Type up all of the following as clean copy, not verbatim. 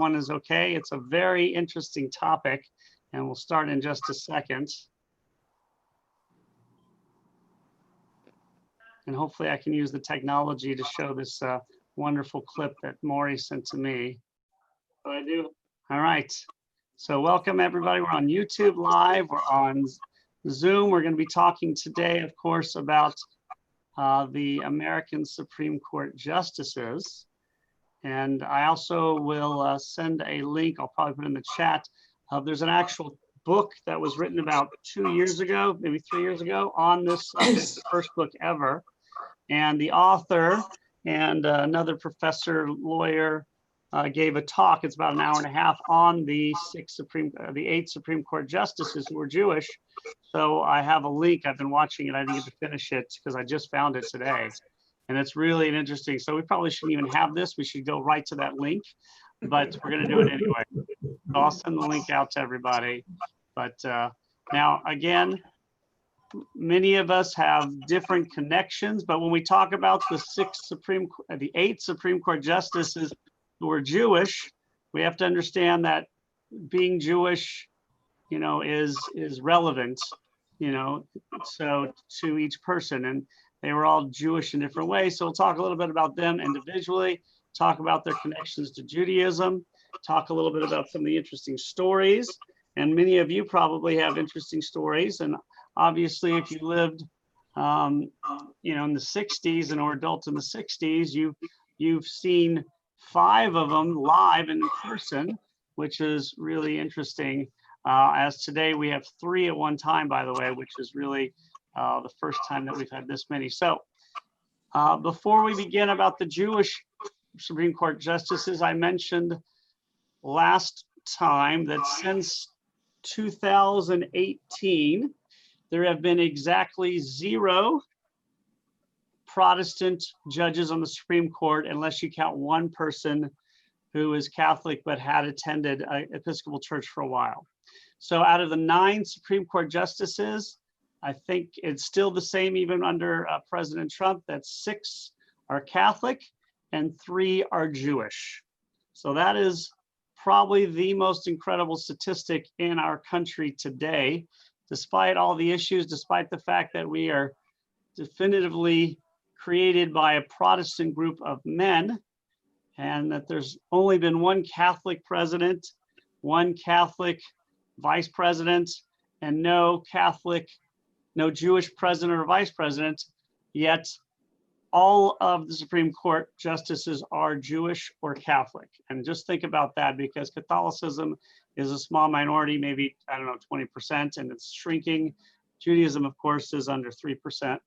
One is okay. It's a very interesting topic, and we'll start in just a second. And hopefully I can use the technology to show this wonderful clip that Maury sent to me. So I do. All right. So welcome everybody. We're on YouTube Live. We're on Zoom. We're going to be talking today, of course, about the American Supreme Court justices. And I also will send a link, I'll probably put in the chat. There's an actual book that was written about 2 years ago, maybe 3 years ago, on this first book ever. And the author and another professor, lawyer, gave a talk. It's about an hour and a half on the eight Supreme Court justices who were Jewish. So I have a link. I've been watching it. I didn't get to finish it because I just found it today. And it's really interesting. So we probably shouldn't even have this. We should go right to that link, but we're going to do it anyway. So I'll send the link out to everybody. But now, again, many of us have different connections. But when we talk about the eight Supreme Court justices who were Jewish, we have to understand that being Jewish, is relevant, so to each person. And they were all Jewish in different ways. So we'll talk a little bit about them individually, talk about their connections to Judaism, talk a little bit about some of the interesting stories. And many of you probably have interesting stories. And obviously, if you lived, in the 60s and or adult in the 60s, you've seen 5 of them live and in person, which is really interesting. As today we have 3 at one time, by the way, which is really the first time that we've had this many. So before we begin about the Jewish Supreme Court justices, I mentioned last time that since 2018, there have been exactly 0 Protestant judges on the Supreme Court, unless you count one person who is Catholic but had attended an Episcopal church for a while. So out of the 9 Supreme Court justices, I think it's still the same even under President Trump, that 6 are Catholic and 3 are Jewish. So that is probably the most incredible statistic in our country today, despite all the issues, despite the fact that we are definitively created by a Protestant group of men, and that there's only been one Catholic president, one Catholic vice president, and no Jewish president or vice president, yet all of the Supreme Court justices are Jewish or Catholic. And just think about that, because Catholicism is a small minority, maybe, 20%, and it's shrinking. Judaism, of course, is under 3%.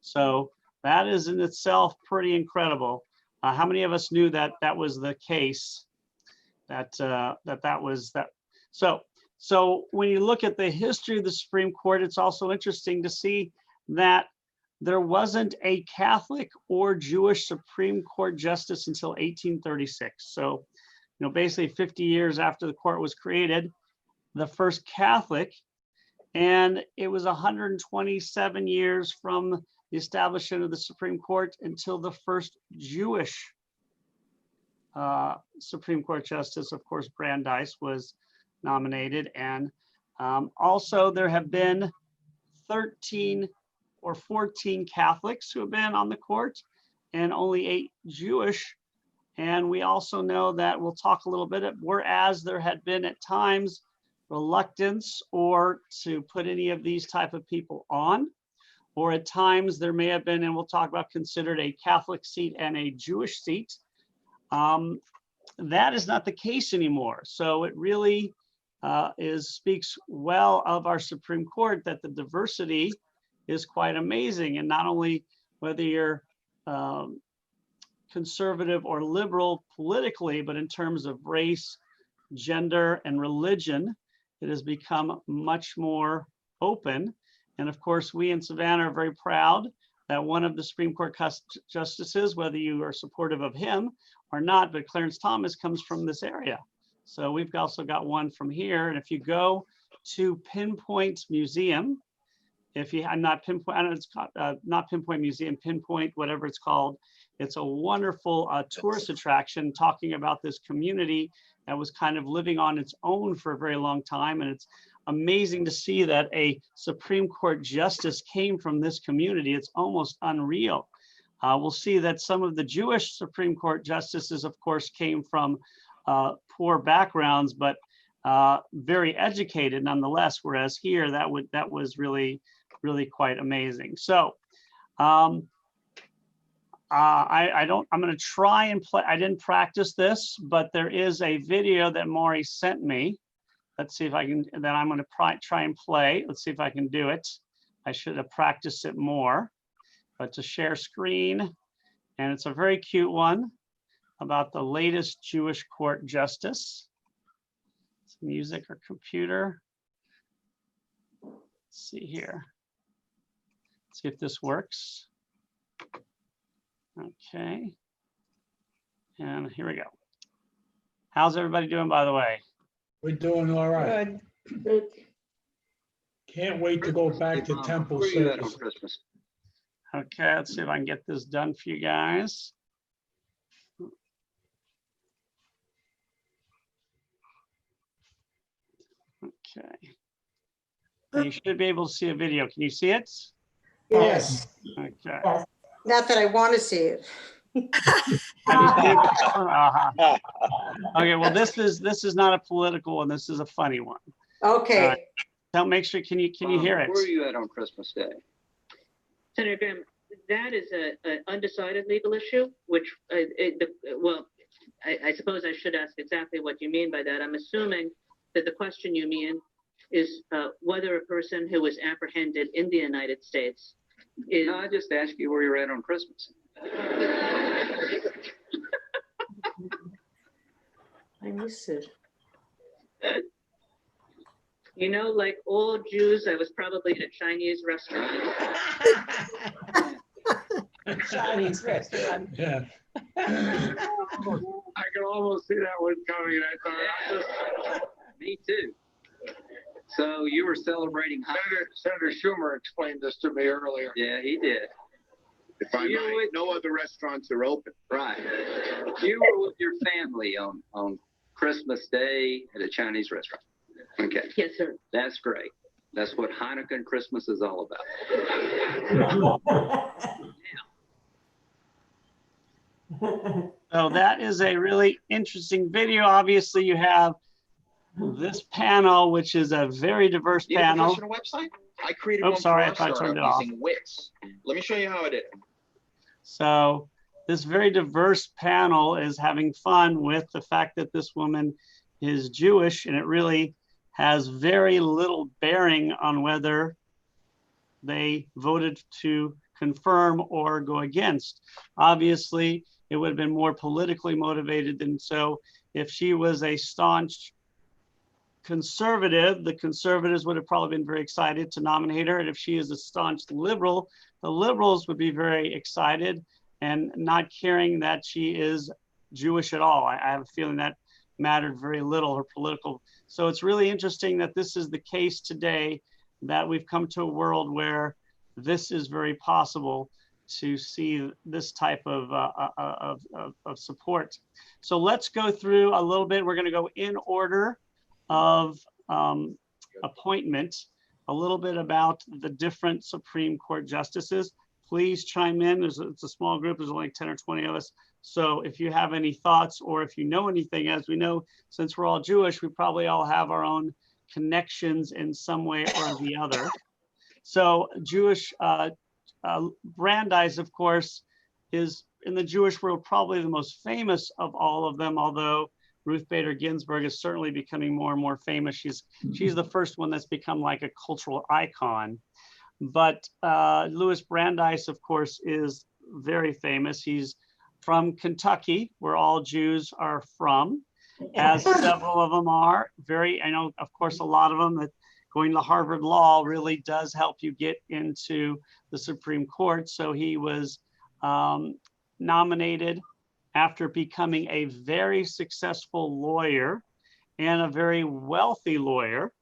So that is in itself pretty incredible. How many of us knew that that was the case? So when you look at the history of the Supreme Court, it's also interesting to see that there wasn't a Catholic or Jewish Supreme Court justice until 1836. So, basically 50 years after the court was created, the first Catholic, and it was 127 years from the establishment of the Supreme Court until the first Jewish Supreme Court justice, of course, Brandeis, was nominated. And also there have been 13 or 14 Catholics who have been on the court and only 8 Jewish. And we also know that, we'll talk a little bit, whereas there had been at times reluctance or to put any of these type of people on, or at times there may have been, and we'll talk about, considered a Catholic seat and a Jewish seat. That is not the case anymore. So it really speaks well of our Supreme Court, that the diversity is quite amazing. And not only whether you're conservative or liberal politically, but in terms of race, gender, and religion, it has become much more open. And of course, we in Savannah are very proud that one of the Supreme Court justices, whether you are supportive of him or not, but Clarence Thomas comes from this area. So we've also got one from here. And if you go to Pinpoint Museum, if you not Pinpoint, I don't know, it's called, not Pinpoint Museum, Pinpoint, whatever it's called. It's a wonderful tourist attraction talking about this community that was kind of living on its own for a very long time. And it's amazing to see that a Supreme Court justice came from this community. It's almost unreal. We'll see that some of the Jewish Supreme Court justices, of course, came from poor backgrounds, but very educated nonetheless. Whereas here, that was really quite amazing. So I'm going to try and play. I didn't practice this, but there is a video that Maury sent me. Let's see if I can. Then I'm going to try and play. Let's see if I can do it. I should have practiced it more. But to share screen, and it's a very cute one about the latest Jewish court justice. It's music or computer. Let's see here. Let's see if this works. Okay. And here we go. How's everybody doing, by the way? We're doing all right. Good. Can't wait to go back to temple service. Okay, let's see if I can get this done for you guys. Okay. And you should be able to see a video. Can you see it? Yes. Okay. Yes. Not that I want to see it. Can you see it? Uh-huh. Okay, well, this is not a political one. This is a funny one. Okay. Don't make sure, can you hear it? Where are you at on Christmas Day? Senator Graham, that is an undecided legal issue, which, well, I suppose I should ask exactly what you mean by that. I'm assuming that the question you mean is whether a person who was apprehended in the United States is... No, I just asked you where you're at on Christmas. I miss it. You know, like all Jews, I was probably at a Chinese restaurant. Chinese restaurant. Yeah. I can almost see that one coming. I thought, Me too. So you were celebrating Senator Schumer explained this to me earlier. Yeah, he did. If I You might, would- no other restaurants are open. Right. You were with your family on Christmas Day at a Chinese restaurant. Okay, Yes, sir. that's great. That's what Hanukkah and Christmas is all about. So that is a really interesting video. Obviously, you have this panel, which is a very diverse Do you have a panel. professional website? I created Oops, one sorry, for I our thought I turned startup it off. using Wix. Let me show you how I did it. So this very diverse panel is having fun with the fact that this woman is Jewish, and it really has very little bearing on whether they voted to confirm or go against. Obviously, it would have been more politically motivated than so. If she was a staunch conservative, the conservatives would have probably been very excited to nominate her. And if she is a staunch liberal, the liberals would be very excited and not caring that she is Jewish at all. I have a feeling that mattered very little, her political. So it's really interesting that this is the case today, that we've come to a world where this is very possible to see this type of support. So let's go through a little bit. We're going to go in order of appointment, a little bit about the different Supreme Court justices. Please chime in. It's a small group. There's only 10 or 20 of us. So if you have any thoughts or if you know anything, as we know, since we're all Jewish, we probably all have our own connections in some way or the other. So Jewish Brandeis, of course, is in the Jewish world probably the most famous of all of them, although Ruth Bader Ginsburg is certainly becoming more and more famous. She's the first one that's become like a cultural icon. But Louis Brandeis, of course, is very famous. He's from Kentucky, where all Jews are from, as several of them are. I know, of course, a lot of them that going to Harvard Law really does help you get into the Supreme Court. So he was nominated after becoming a very successful lawyer and a very wealthy lawyer.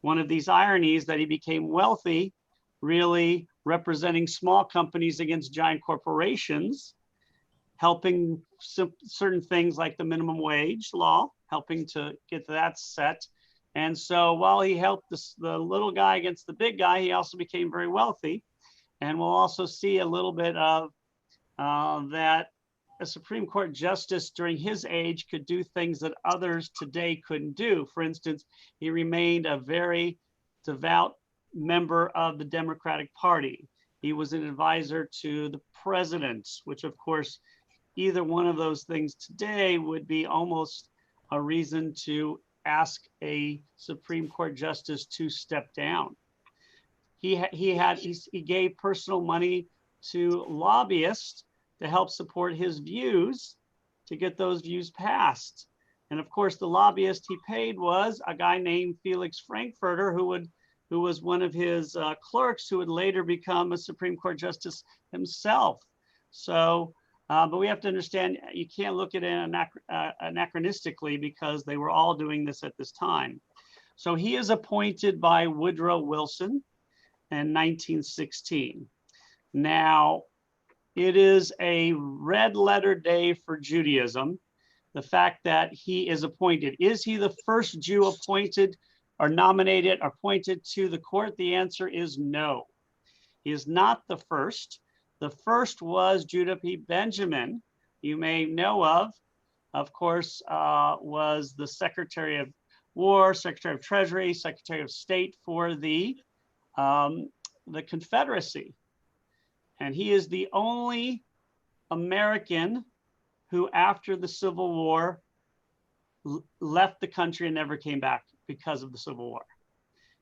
One of these ironies that he became wealthy, really representing small companies against giant corporations. helping certain things like the minimum wage law, helping to get that set. And so while he helped the little guy against the big guy, he also became very wealthy. And we'll also see a little bit of that a Supreme Court justice during his age could do things that others today couldn't do. For instance, he remained a very devout member of the Democratic Party. He was an advisor to the president, which of course, either one of those things today would be almost a reason to ask a Supreme Court justice to step down. He gave personal money to lobbyists to help support his views, to get those views passed. And of course, the lobbyist he paid was a guy named Felix Frankfurter, who was one of his clerks, who would later become a Supreme Court justice himself. So, but we have to understand, you can't look at it anachronistically, because they were all doing this at this time. So he is appointed by Woodrow Wilson in 1916. Now, it is a red letter day for Judaism, the fact that he is appointed. Is he the first Jew appointed or nominated, appointed to the court? The answer is no. He is not the first. The first was Judah P. Benjamin, you may know of course, was the Secretary of War, Secretary of Treasury, Secretary of State for the Confederacy. And he is the only American who, after the Civil War, left the country and never came back because of the Civil War.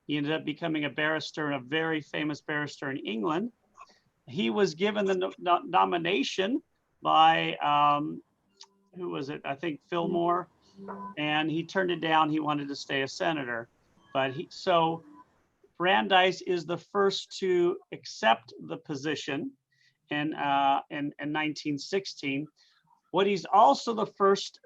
He ended up becoming a barrister, and a very famous barrister in England. He was given the nomination by, who was it? I think Fillmore, and he turned it down. He wanted to stay a senator. But so Brandeis is the first to accept the position in 1916. What he's also the first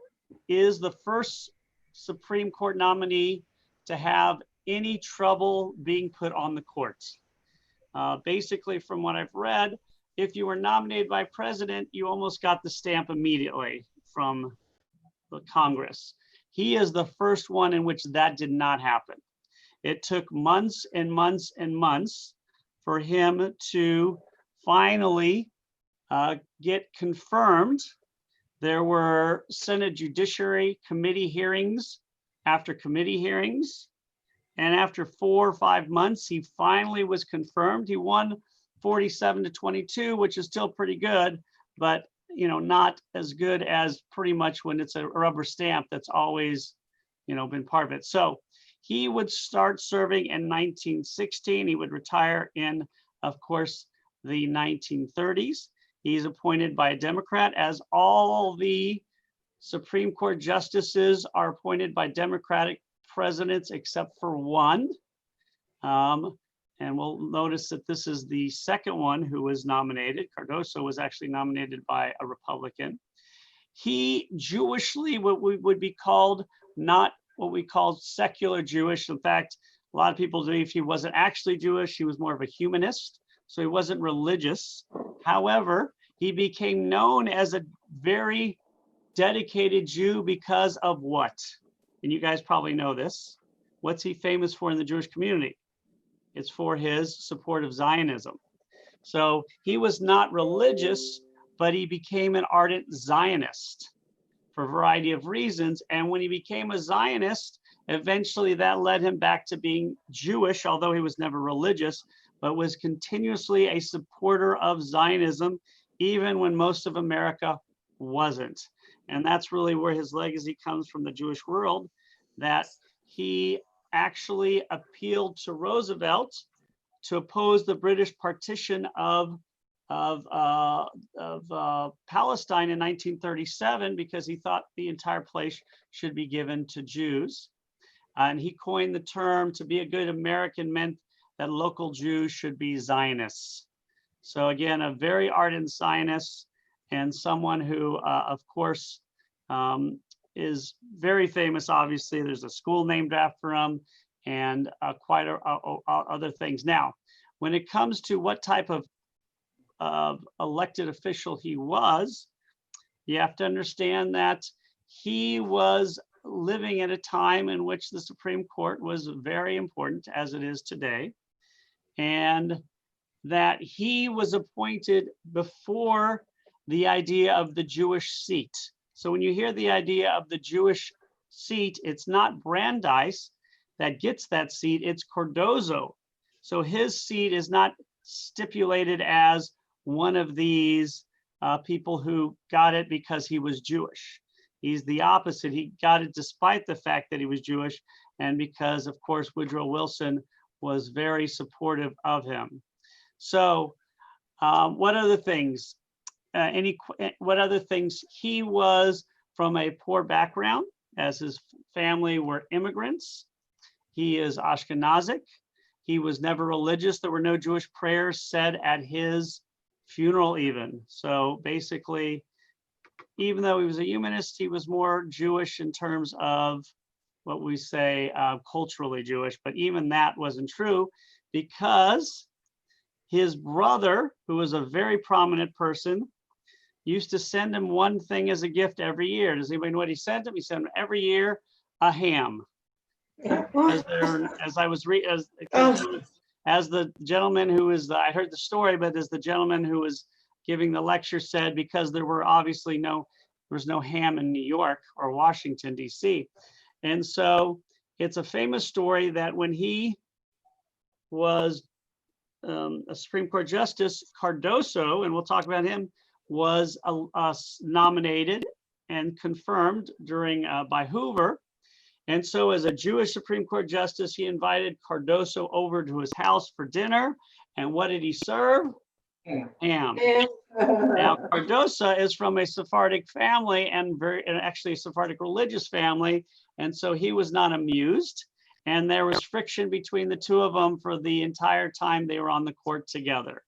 Supreme Court nominee to have any trouble being put on the courts. Basically, from what I've read, if you were nominated by president, you almost got the stamp immediately from the Congress. He is the first one in which that did not happen. It took months and months and months for him to finally get confirmed. There were Senate Judiciary Committee hearings after committee hearings. And after 4 or 5 months, he finally was confirmed. He won 47-22, which is still pretty good, but not as good as pretty much when it's a rubber stamp that's always, been part of it. So he would start serving in 1916. He would retire in, of course, the 1930s. He's appointed by a Democrat, as all the Supreme Court justices are appointed by Democratic presidents except for one. And we'll notice that this is the second one who was nominated. Cardoso was actually nominated by a Republican. He Jewishly, what we would be called, not what we call secular Jewish. In fact, a lot of people believe he wasn't actually Jewish. He was more of a humanist. So he wasn't religious. However, he became known as a very dedicated Jew because of what? And you guys probably know this. What's he famous for in the Jewish community? It's for his support of Zionism. So he was not religious, but he became an ardent Zionist for a variety of reasons. And when he became a Zionist, eventually that led him back to being Jewish, although he was never religious, but was continuously a supporter of Zionism, even when most of America wasn't. And that's really where his legacy comes from the Jewish world, that he actually appealed to Roosevelt to oppose the British partition of Palestine in 1937, because he thought the entire place should be given to Jews. And he coined the term, to be a good American meant that local Jews should be Zionists. So again, a very ardent Zionist, and someone who, of course, is very famous. Obviously, there's a school named after him, and quite other things. Now, when it comes to what type of elected official he was, You have to understand that he was living at a time in which the Supreme Court was very important, as it is today, and that he was appointed before the idea of the Jewish seat. So when you hear the idea of the Jewish seat, it's not Brandeis that gets that seat, it's Cardozo. So his seat is not stipulated as one of these people who got it because he was Jewish. He's the opposite. He got it despite the fact that he was Jewish, and because, of course, Woodrow Wilson was very supportive of him. So what other things? What other things? He was from a poor background, as his family were immigrants. He is Ashkenazic. He was never religious. There were no Jewish prayers said at his funeral even. So basically, even though he was a humanist, he was more Jewish in terms of what we say culturally Jewish, but even that wasn't true because his brother, who was a very prominent person, used to send him one thing as a gift every year. Does anybody know what he sent him? He sent him every year a ham. As the gentleman who is, I heard the story, but as the gentleman who was giving the lecture said, because there were obviously there was no ham in New York or Washington, D.C. And so it's a famous story that when he was a Supreme Court Justice, Cardozo, and we'll talk about him, was nominated and confirmed during by Hoover. And so as a Jewish Supreme Court Justice, he invited Cardozo over to his house for dinner. And what did he serve? Ham. Now, Cardozo is from a Sephardic family and actually a Sephardic religious family. And so he was not amused. And there was friction between the two of them for the entire time they were on the court together.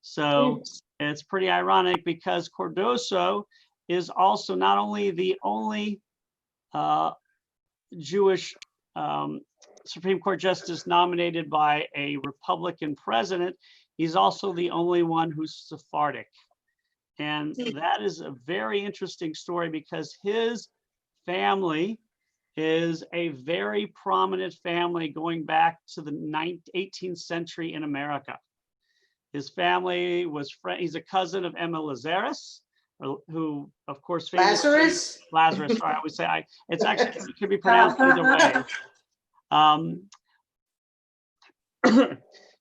So it's pretty ironic because Cardozo is also not only the only Jewish Supreme Court Justice nominated by a Republican president, he's also the only one who's Sephardic. And that is a very interesting story because his family is a very prominent family going back to the 18th century in America. His family was, he's a cousin of Emma Lazarus, who, of course, Lazarus? Lazarus, sorry, I always say, it's actually, it can be pronounced either way.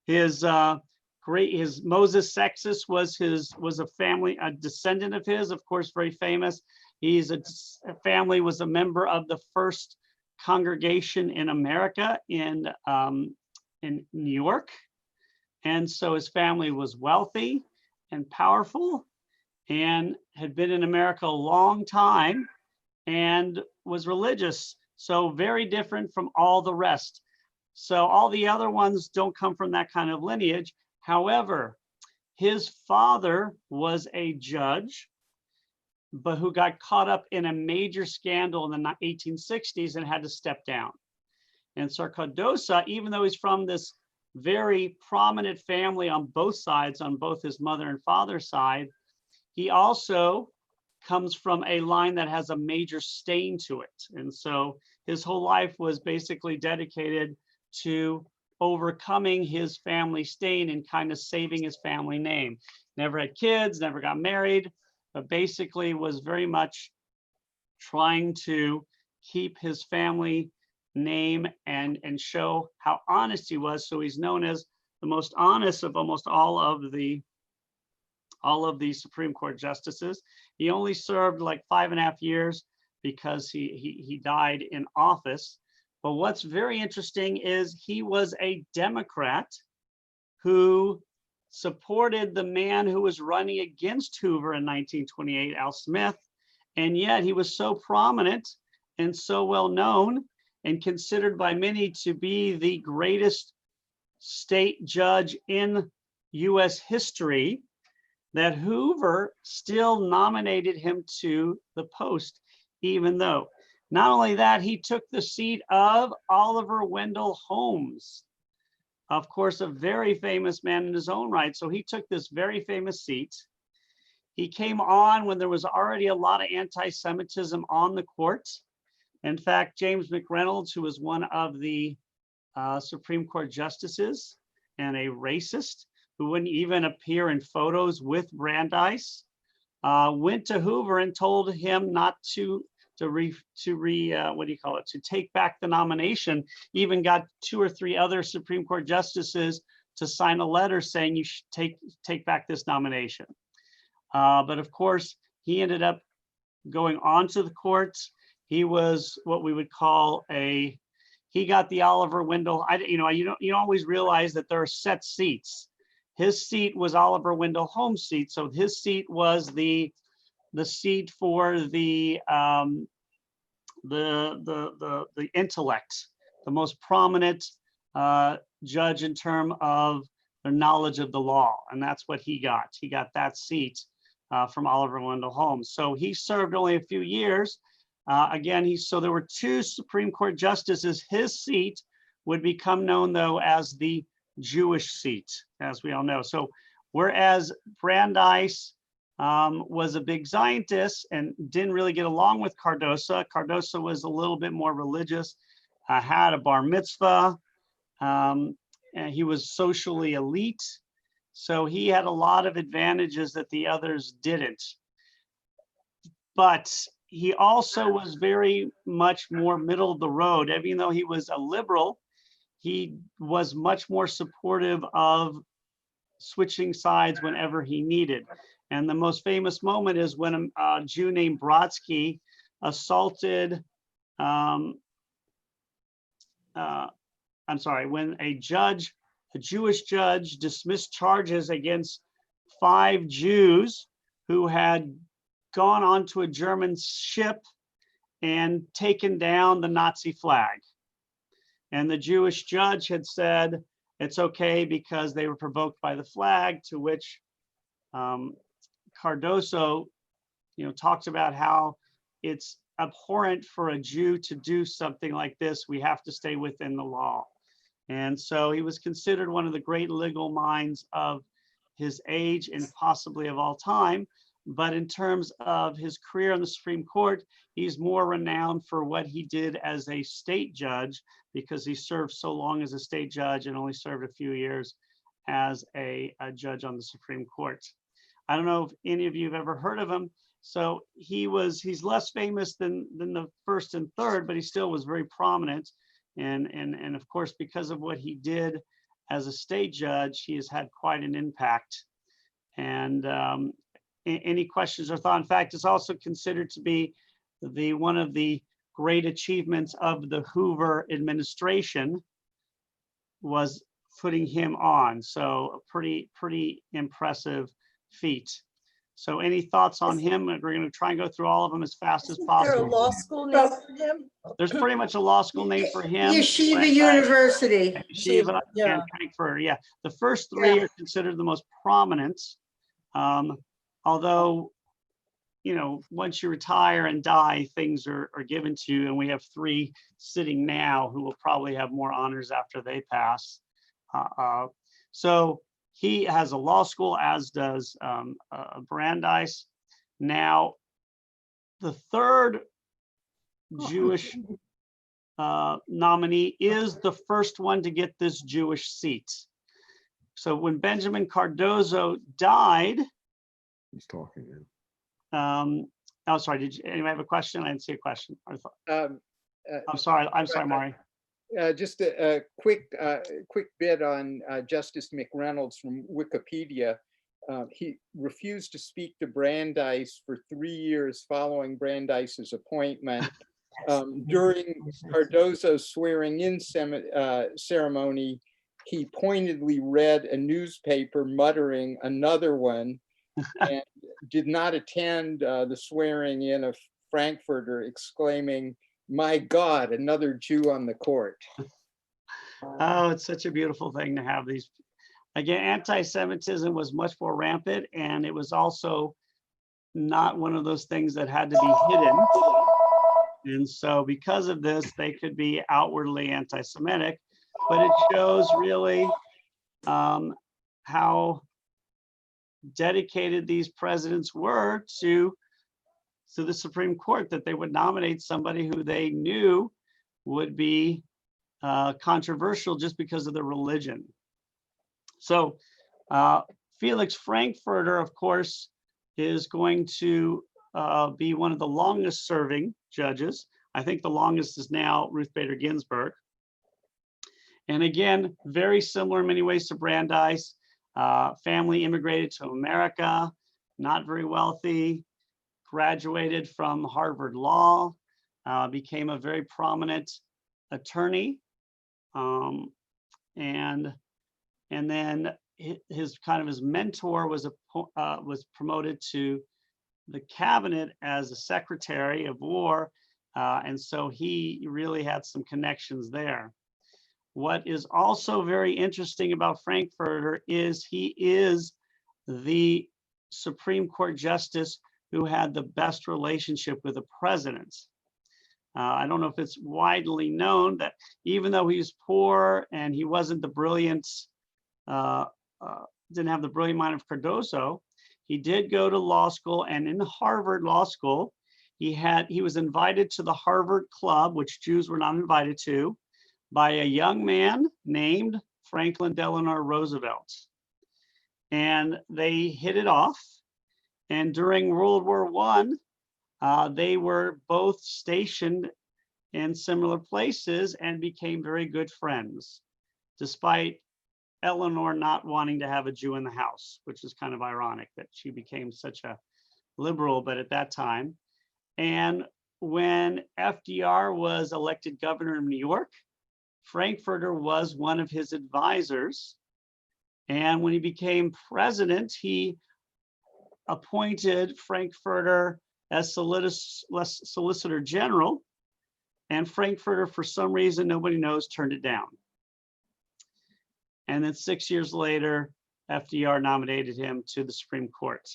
His Moses Sextus was a family, a descendant of his, of course, very famous. He's family was a member of the first congregation in America in New York. And so his family was wealthy and powerful and had been in America a long time and was religious. So very different from all the rest. So all the other ones don't come from that kind of lineage. However, his father was a judge, but who got caught up in a major scandal in the 1860s and had to step down. And so Cardozo, even though he's from this very prominent family on both sides, on both his mother and father's side, he also comes from a line that has a major stain to it. And so his whole life was basically dedicated to overcoming his family stain and kind of saving his family name. Never had kids, never got married, but basically was very much trying to keep his family name and show how honest he was. So he's known as the most honest of almost all of the Supreme Court justices. He only served like 5.5 years because he died in office. But what's very interesting is he was a Democrat who supported the man who was running against Hoover in 1928, Al Smith. And yet he was so prominent and so well known and considered by many to be the greatest state judge in US history that Hoover still nominated him to the post, even though not only that, he took the seat of Oliver Wendell Holmes, of course, a very famous man in his own right. So he took this very famous seat. He came on when there was already a lot of anti-Semitism on the court. In fact, James McReynolds, who was one of the Supreme Court justices and a racist who wouldn't even appear in photos with Brandeis, went to Hoover and told him not to take back the nomination. Even got 2 or 3 other Supreme Court justices to sign a letter saying you should take back this nomination. But of course, he ended up going on to the courts. He was what we would call he got the Oliver Wendell. You always realize that there are set seats. His seat was Oliver Wendell Holmes' seat, so his seat was the seat for the intellect, the most prominent judge in terms of their knowledge of the law, and that's what he got. He got that seat from Oliver Wendell Holmes. So he served only a few years. So there were 2 Supreme Court justices. His seat would become known though as the Jewish seat, as we all know. So whereas Brandeis was a big Zionist and didn't really get along with Cardoso. Cardoso was a little bit more religious, had a bar mitzvah, and he was socially elite. So he had a lot of advantages that the others didn't. But he also was very much more middle of the road. Even though he was a liberal, he was much more supportive of switching sides whenever he needed. And the most famous moment is when a Jew named Brodsky assaulted, when a Jewish judge dismissed charges against 5 Jews who had gone onto a German ship and taken down the Nazi flag. And the Jewish judge had said it's okay because they were provoked by the flag, to which Cardoso, talks about how it's abhorrent for a Jew to do something like this. We have to stay within the law. And so he was considered one of the great legal minds of his age and possibly of all time. But in terms of his career on the Supreme Court, he's more renowned for what he did as a state judge, because he served so long as a state judge and only served a few years as a judge on the Supreme Court. I don't know if any of you have ever heard of him. So he's less famous than the first and third, but he still was very prominent. And of course, because of what he did as a state judge, he has had quite an impact. And any questions or thoughts? In fact, it's also considered to be one of the great achievements of the Hoover administration was putting him on. So a pretty impressive feat. So any thoughts on him? We're going to try and go through all of them as fast as Is there a possible. law school name for him? There's pretty much a law school name for him. Yeshiva University. Yeshiva Yeah. and Frankfurt. Yeah, the first 3 are considered the most prominent. Although, once you retire and die, things are given to you, and we have 3 sitting now who will probably have more honors after they pass. So he has a law school, as does Brandeis. Now, the third Jewish nominee is the first one to get this Jewish seat. So when Benjamin Cardozo died, He's talking. oh, sorry, did anybody have a question? I didn't see a question. I'm sorry, Maury. Just a quick bit on Justice McReynolds from Wikipedia. He refused to speak to Brandeis for 3 years following Brandeis's appointment. During Cardozo's swearing-in ceremony, he pointedly read a newspaper muttering another one, and did not attend the swearing-in of Frankfurter, exclaiming, "My God, another Jew on the court." Oh, it's such a beautiful thing to have these. Again, anti-Semitism was much more rampant, and it was also not one of those things that had to be hidden. And so because of this, they could be outwardly anti-Semitic, but it shows really how dedicated these presidents were to the Supreme Court, that they would nominate somebody who they knew would be controversial just because of their religion. So Felix Frankfurter, of course, is going to be one of the longest serving judges. I think the longest is now Ruth Bader Ginsburg. And again, very similar in many ways to Brandeis. Family immigrated to America, not very wealthy, graduated from Harvard Law, became a very prominent attorney. And then his mentor was promoted to the cabinet as a secretary of war. And so he really had some connections there. What is also very interesting about Frankfurter is he is the Supreme Court justice who had the best relationship with the president. I don't know if it's widely known that even though he's poor and he wasn't the brilliant, didn't have the brilliant mind of Cardozo, he did go to law school, and in Harvard Law School, he was invited to the Harvard Club, which Jews were not invited to, by a young man named Franklin Delano Roosevelt. And they hit it off. And during World War I, they were both stationed in similar places and became very good friends, despite Eleanor not wanting to have a Jew in the house, which is kind of ironic that she became such a liberal, but at that time. And when FDR was elected governor of New York, Frankfurter was one of his advisors. And when he became president, he appointed Frankfurter as Solicitor General, and Frankfurter, for some reason, nobody knows, turned it down. And then 6 years later, FDR nominated him to the Supreme Court.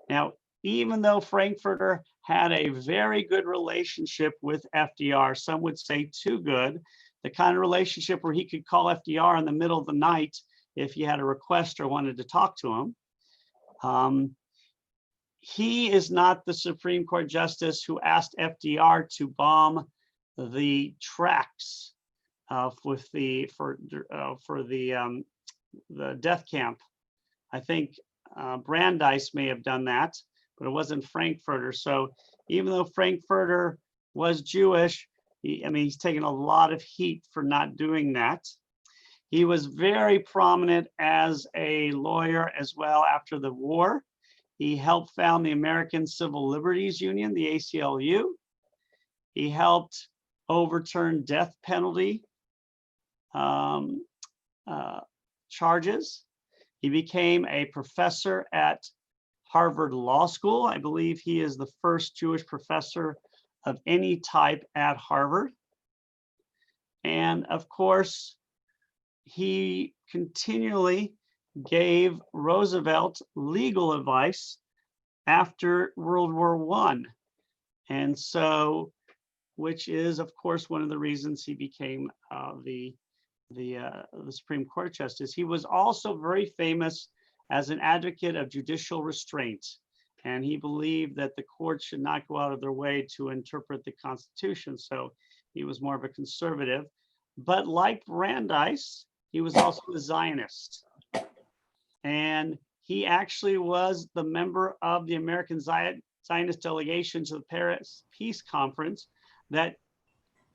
Now, even though Frankfurter had a very good relationship with FDR, some would say too good, the kind of relationship where he could call FDR in the middle of the night if he had a request or wanted to talk to him. He is not the Supreme Court justice who asked FDR to bomb the tracks for the death camp. I think Brandeis may have done that, but it wasn't Frankfurter. So even though Frankfurter was Jewish, he's taken a lot of heat for not doing that. He was very prominent as a lawyer as well after the war. He helped found the American Civil Liberties Union, the ACLU. He helped overturn death penalty charges. He became a professor at Harvard Law School. I believe he is the first Jewish professor of any type at Harvard. And of course, he continually gave Roosevelt legal advice after World War I. And so, which is, of course, one of the reasons he became the Supreme Court justice. He was also very famous as an advocate of judicial restraint. And he believed that the courts should not go out of their way to interpret the Constitution. So he was more of a conservative. But like Brandeis, he was also a Zionist. And he actually was the member of the American Zionist delegation to the Paris Peace Conference that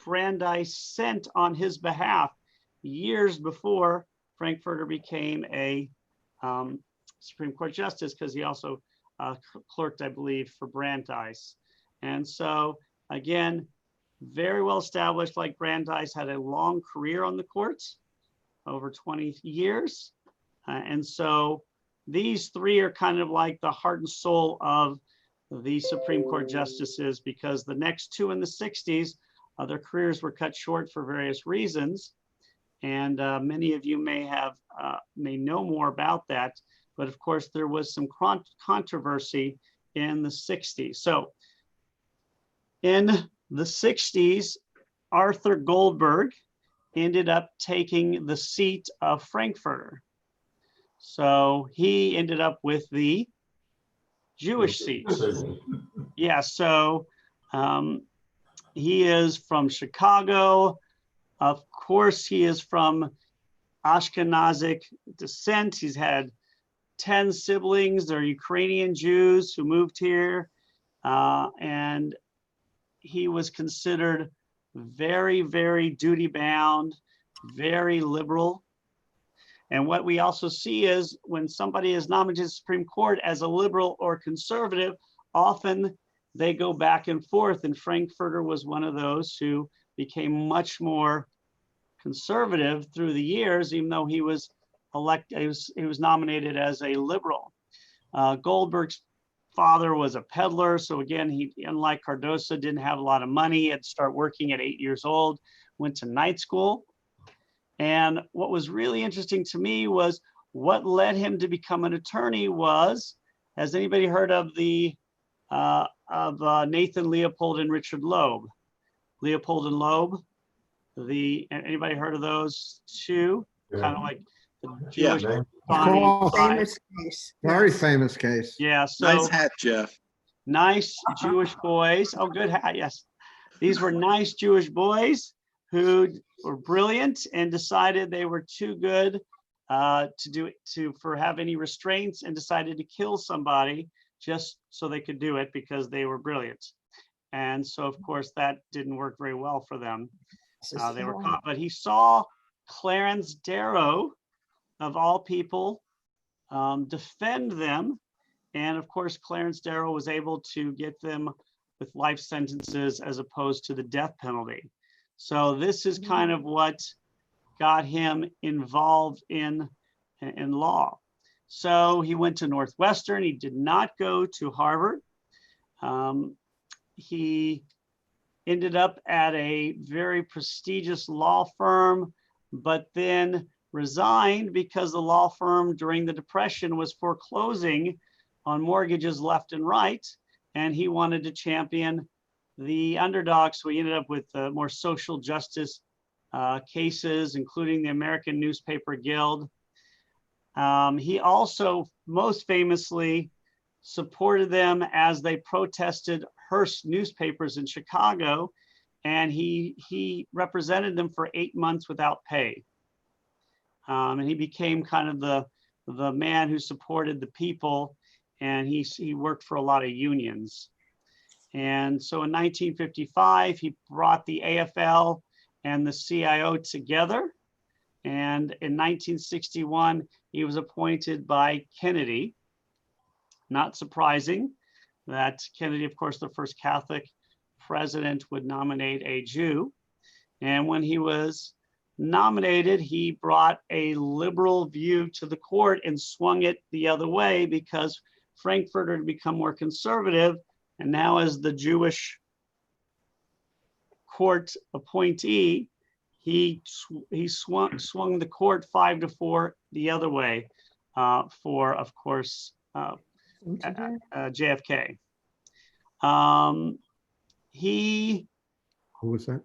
Brandeis sent on his behalf years before Frankfurter became a Supreme Court justice, because he also clerked, I believe, for Brandeis. And so, again, very well established, like Brandeis, had a long career on the courts, over 20 years. And so these three are kind of like the heart and soul of the Supreme Court justices, because the next two in the 60s, their careers were cut short for various reasons. And many of you may know more about that. But of course, there was some controversy in the 60s. So in the 60s, Arthur Goldberg ended up taking the seat of Frankfurter. So he ended up with the Jewish seat. Yeah, so he is from Chicago. Of course, he is from Ashkenazic descent. He's had 10 siblings. They're Ukrainian Jews who moved here. And he was considered very, very duty bound, very liberal. And what we also see is when somebody is nominated to the Supreme Court as a liberal or conservative, often they go back and forth. And Frankfurter was one of those who became much more conservative through the years, even though he was elected, he was nominated as a liberal. Goldberg's father was a peddler. So again, he, unlike Cardoso, didn't have a lot of money. He had to start working at 8 years old, went to night school. And what was really interesting to me was what led him to become an attorney was, has anybody heard of the Nathan Leopold and Richard Loeb? Leopold and Loeb, anybody heard of those two? Kind of like the Jewish Bonnie and Clyde. Famous case. Very famous case. Yeah, so Nice hat, Jeff. nice Jewish boys. Oh, good hat, yes. These were nice Jewish boys who were brilliant and decided they were too good for have any restraints, and decided to kill somebody just so they could do it because they were brilliant. And so, of course, that didn't work very well for them. They were caught, but he saw Clarence Darrow, of all people, defend them. And of course, Clarence Darrow was able to get them with life sentences as opposed to the death penalty. So this is kind of what got him involved in law. So he went to Northwestern. He did not go to Harvard. He ended up at a very prestigious law firm, but then resigned because the law firm during the Depression was foreclosing on mortgages left and right, and he wanted to champion the underdog. So he ended up with more social justice cases, including the American Newspaper Guild. He also most famously supported them as they protested Hearst newspapers in Chicago, and he represented them for 8 months without pay. And he became kind of the man who supported the people, and he worked for a lot of unions. And so in 1955, he brought the AFL and the CIO together. And in 1961, he was appointed by Kennedy. Not surprising that Kennedy, of course, the first Catholic president, would nominate a Jew. And when he was nominated, he brought a liberal view to the court and swung it the other way because Frankfurter had become more conservative. And now as the Jewish court appointee, he swung the court 5-4 the other way for, of course, JFK. Who was that?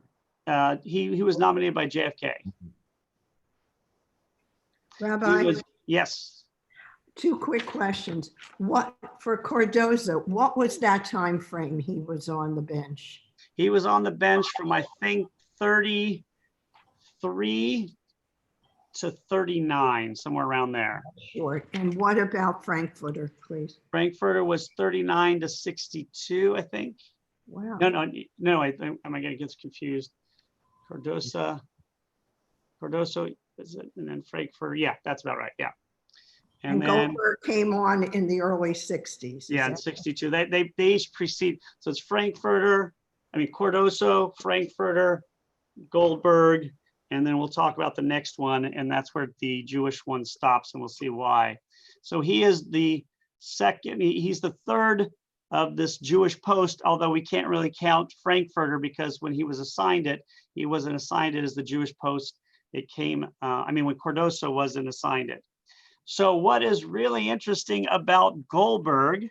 He was nominated by JFK. Rabbi, Yes. 2 quick questions. What, for Cardozo, what was that time frame he was on the bench? He was on the bench from, I think, 33 to 39, somewhere around there. Short. And what about Frankfurter, please? Frankfurter was 39 to 62, I think. Wow. No, am I going to get confused? Cardoso, is it? And then Frankfurter, yeah, that's about right, yeah. And then Goldberg came on in the early 60s. yeah, in 62. They each precede. So it's Frankfurter, Cardoso, Frankfurter, Goldberg, and then we'll talk about the next one, and that's where the Jewish one stops, and we'll see why. So he is the second, he's the third of this Jewish post, although we can't really count Frankfurter because when he was assigned it, he wasn't assigned it as the Jewish post. It came, when Cardoso wasn't assigned it. So what is really interesting about Goldberg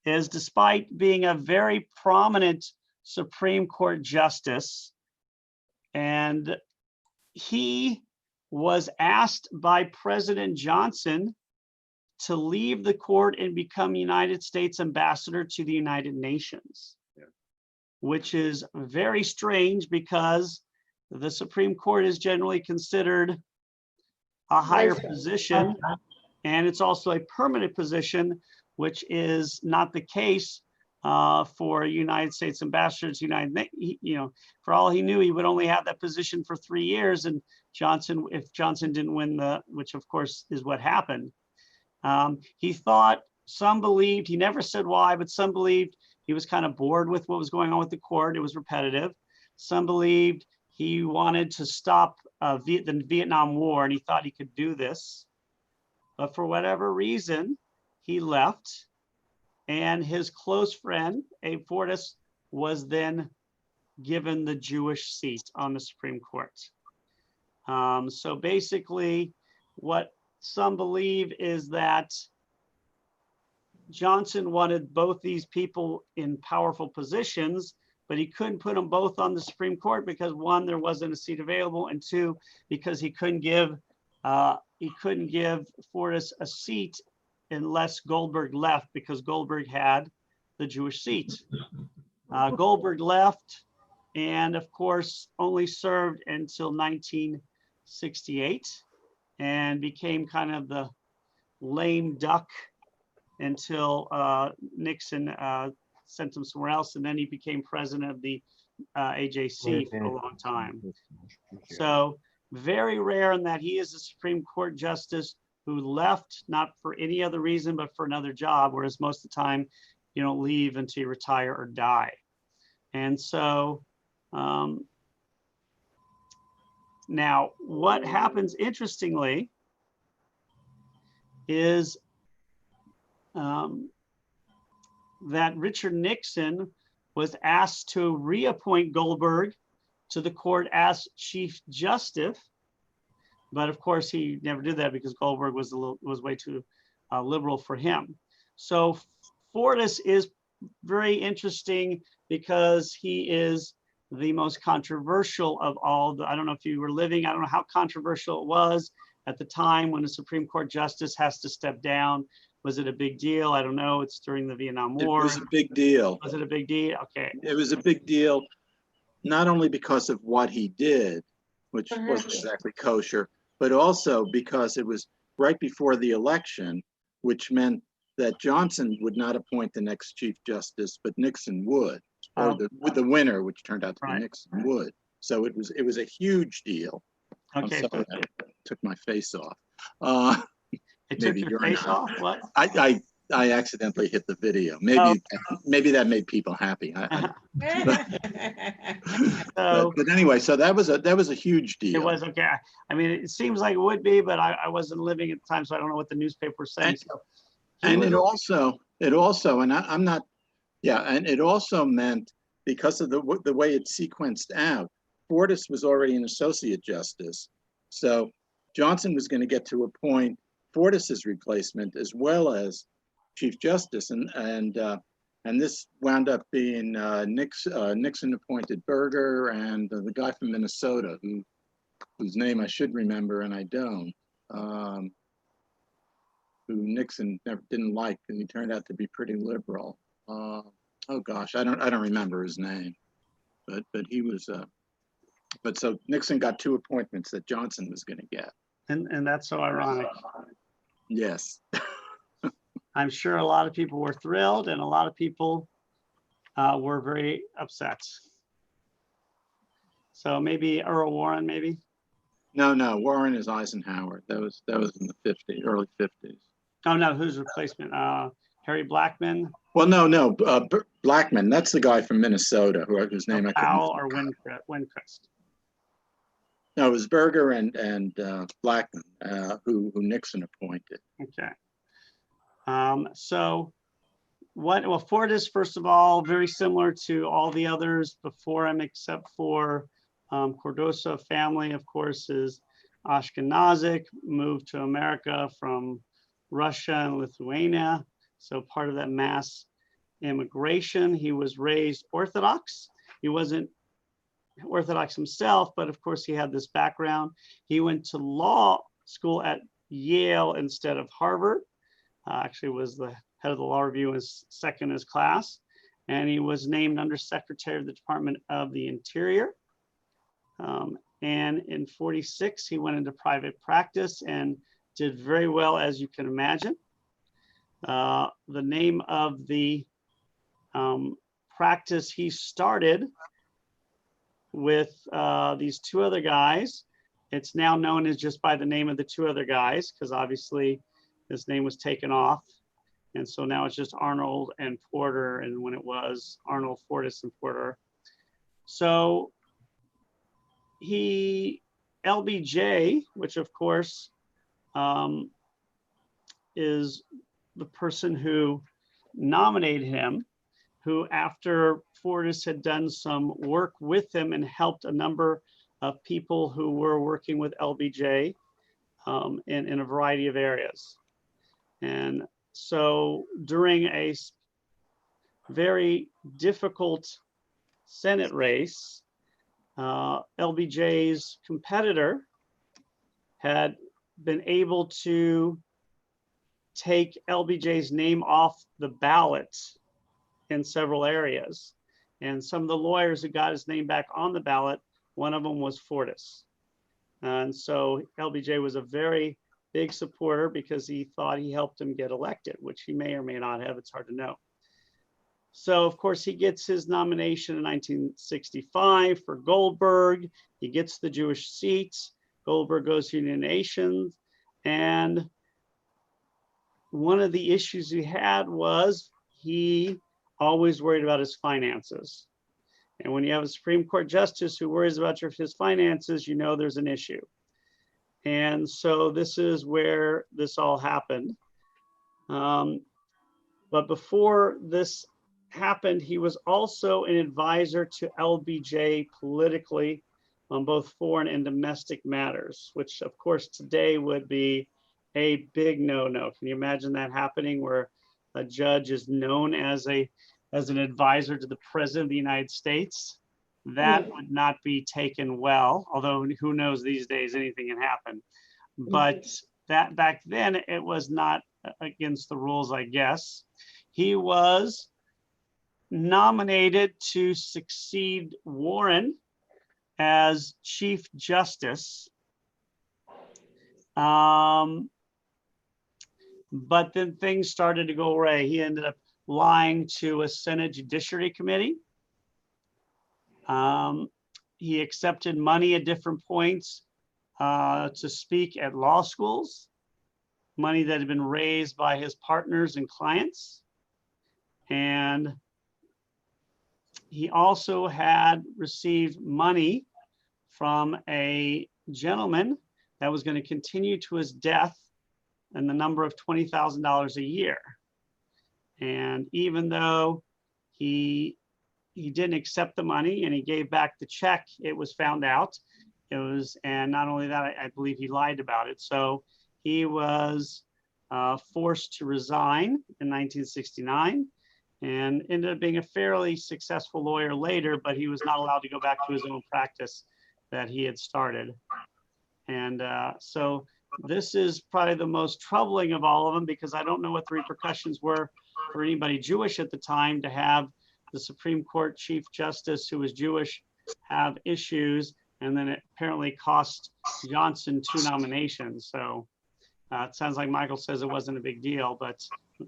is, despite being a very prominent Supreme Court justice, and he was asked by President Johnson to leave the court and become United States ambassador to the United Nations, which is very strange because the Supreme Court is generally considered a higher position, and it's also a permanent position, which is not the case for a United States ambassador to for all he knew, he would only have that position for 3 years. And if Johnson didn't win which of course is what happened, he thought, some believed, he never said why, but some believed he was kind of bored with what was going on with the court. It was repetitive. Some believed he wanted to stop the Vietnam War, and he thought he could do this. But for whatever reason, he left. And his close friend, Abe Fortas, was then given the Jewish seat on the Supreme Court. So basically, what some believe is that Johnson wanted both these people in powerful positions, but he couldn't put them both on the Supreme Court because, one, there wasn't a seat available, and two, because he couldn't give Fortas a seat unless Goldberg left, because Goldberg had the Jewish seat. Goldberg left, and of course only served until 1968 and became kind of the lame duck until Nixon sent him somewhere else, and then he became president of the AJC for a long time. So very rare in that he is a Supreme Court justice who left not for any other reason but for another job, whereas most of the time you don't leave until you retire or die. And so now what happens, interestingly, is that Richard Nixon was asked to reappoint Goldberg to the court as Chief Justice. But of course, he never did that because Goldberg was way too liberal for him. So Fortas is very interesting because he is the most controversial of all. I don't know if you were living, I don't know how controversial it was at the time when a Supreme Court justice has to step down. Was it a big deal? I don't know. It's during the Vietnam War. It was a big deal. Was it a big deal? Okay. It was a big deal, not only because of what he did, which wasn't exactly kosher, but also because it was right before the election, which meant that Johnson would not appoint the next Chief Justice, but Nixon would, or the winner, which turned out to be Nixon, would. So it was a huge deal. Okay. I'm sorry, I took my face off. It took your face off? What? I accidentally hit the video. Maybe that made people happy. But anyway, so that was a huge deal. It was, okay. I mean, it seems like it would be, but I wasn't living at the time, so I don't know what the newspaper was saying. And it also, and I'm not, and it also meant, because of the way it sequenced out, Fortas was already an associate justice, so Johnson was going to get to appoint Fortas's replacement as well as Chief Justice, and this wound up being Nixon appointed Berger and the guy from Minnesota whose name I should remember and I don't, who Nixon didn't like, and he turned out to be pretty liberal. Oh gosh, I don't remember his name, but he was. But so Nixon got 2 appointments that Johnson was going to get, and that's so ironic. Yes. I'm sure a lot of people were thrilled, and a lot of people were very upset. So maybe Earl Warren, maybe. No, Warren is Eisenhower. That was in the early 50s. Oh no, whose replacement? Harry Blackman. Well, no, Blackman. That's the guy from Minnesota whose name I couldn't. Powell or Winquist. No, it was Berger and Blackman who Nixon appointed. Okay. So Fortas, first of all, very similar to all the others before him, except for Cardoso family, of course, is Ashkenazic, moved to America from Russia and Lithuania. So part of that mass immigration. He was raised Orthodox. He wasn't Orthodox himself, but of course he had this background. He went to law school at Yale instead of Harvard. actually was the head of the law review, was second in his class. And he was named Undersecretary of the Department of the Interior. And in 46, he went into private practice and did very well, as you can imagine. The name of the practice he started with these two other guys. It's now known as just by the name of the two other guys, because obviously his name was taken off. And so now it's just Arnold and Porter, and when it was Arnold, Fortas, and Porter. So LBJ, which of course is the person who nominated him, who after Fortas had done some work with him and helped a number of people who were working with LBJ in a variety of areas. And so during a very difficult Senate race, LBJ's competitor had been able to take LBJ's name off the ballot in several areas. And some of the lawyers who got his name back on the ballot, one of them was Fortas. And so LBJ was a very big supporter because he thought he helped him get elected, which he may or may not have, it's hard to know. So of course he gets his nomination in 1965 for Goldberg. He gets the Jewish seat. Goldberg goes to the United Nations. And one of the issues he had was he always worried about his finances. And when you have a Supreme Court justice who worries about his finances, you know there's an issue. And so this is where this all happened. But before this happened, he was also an advisor to LBJ politically on both foreign and domestic matters, which of course today would be a big no-no. Can you imagine that happening, where a judge is known as an advisor to the President of the United States? That would not be taken well, although who knows, these days anything can happen. But that back then it was not against the rules, I guess. He was nominated to succeed Warren as Chief Justice. But then things started to go awry. He ended up lying to a Senate Judiciary Committee. He accepted money at different points to speak at law schools, money that had been raised by his partners and clients. And he also had received money from a gentleman that was going to continue to his death in the number of $20,000 a year. And even though he didn't accept the money and he gave back the check, it was found out. And not only that, I believe he lied about it. So he was forced to resign in 1969 and ended up being a fairly successful lawyer later, but he was not allowed to go back to his own practice that he had started. And so this is probably the most troubling of all of them, because I don't know what the repercussions were for anybody Jewish at the time to have the Supreme Court Chief Justice who was Jewish have issues, and then it apparently cost Johnson 2 nominations. So it sounds like Michael says it wasn't a big deal, but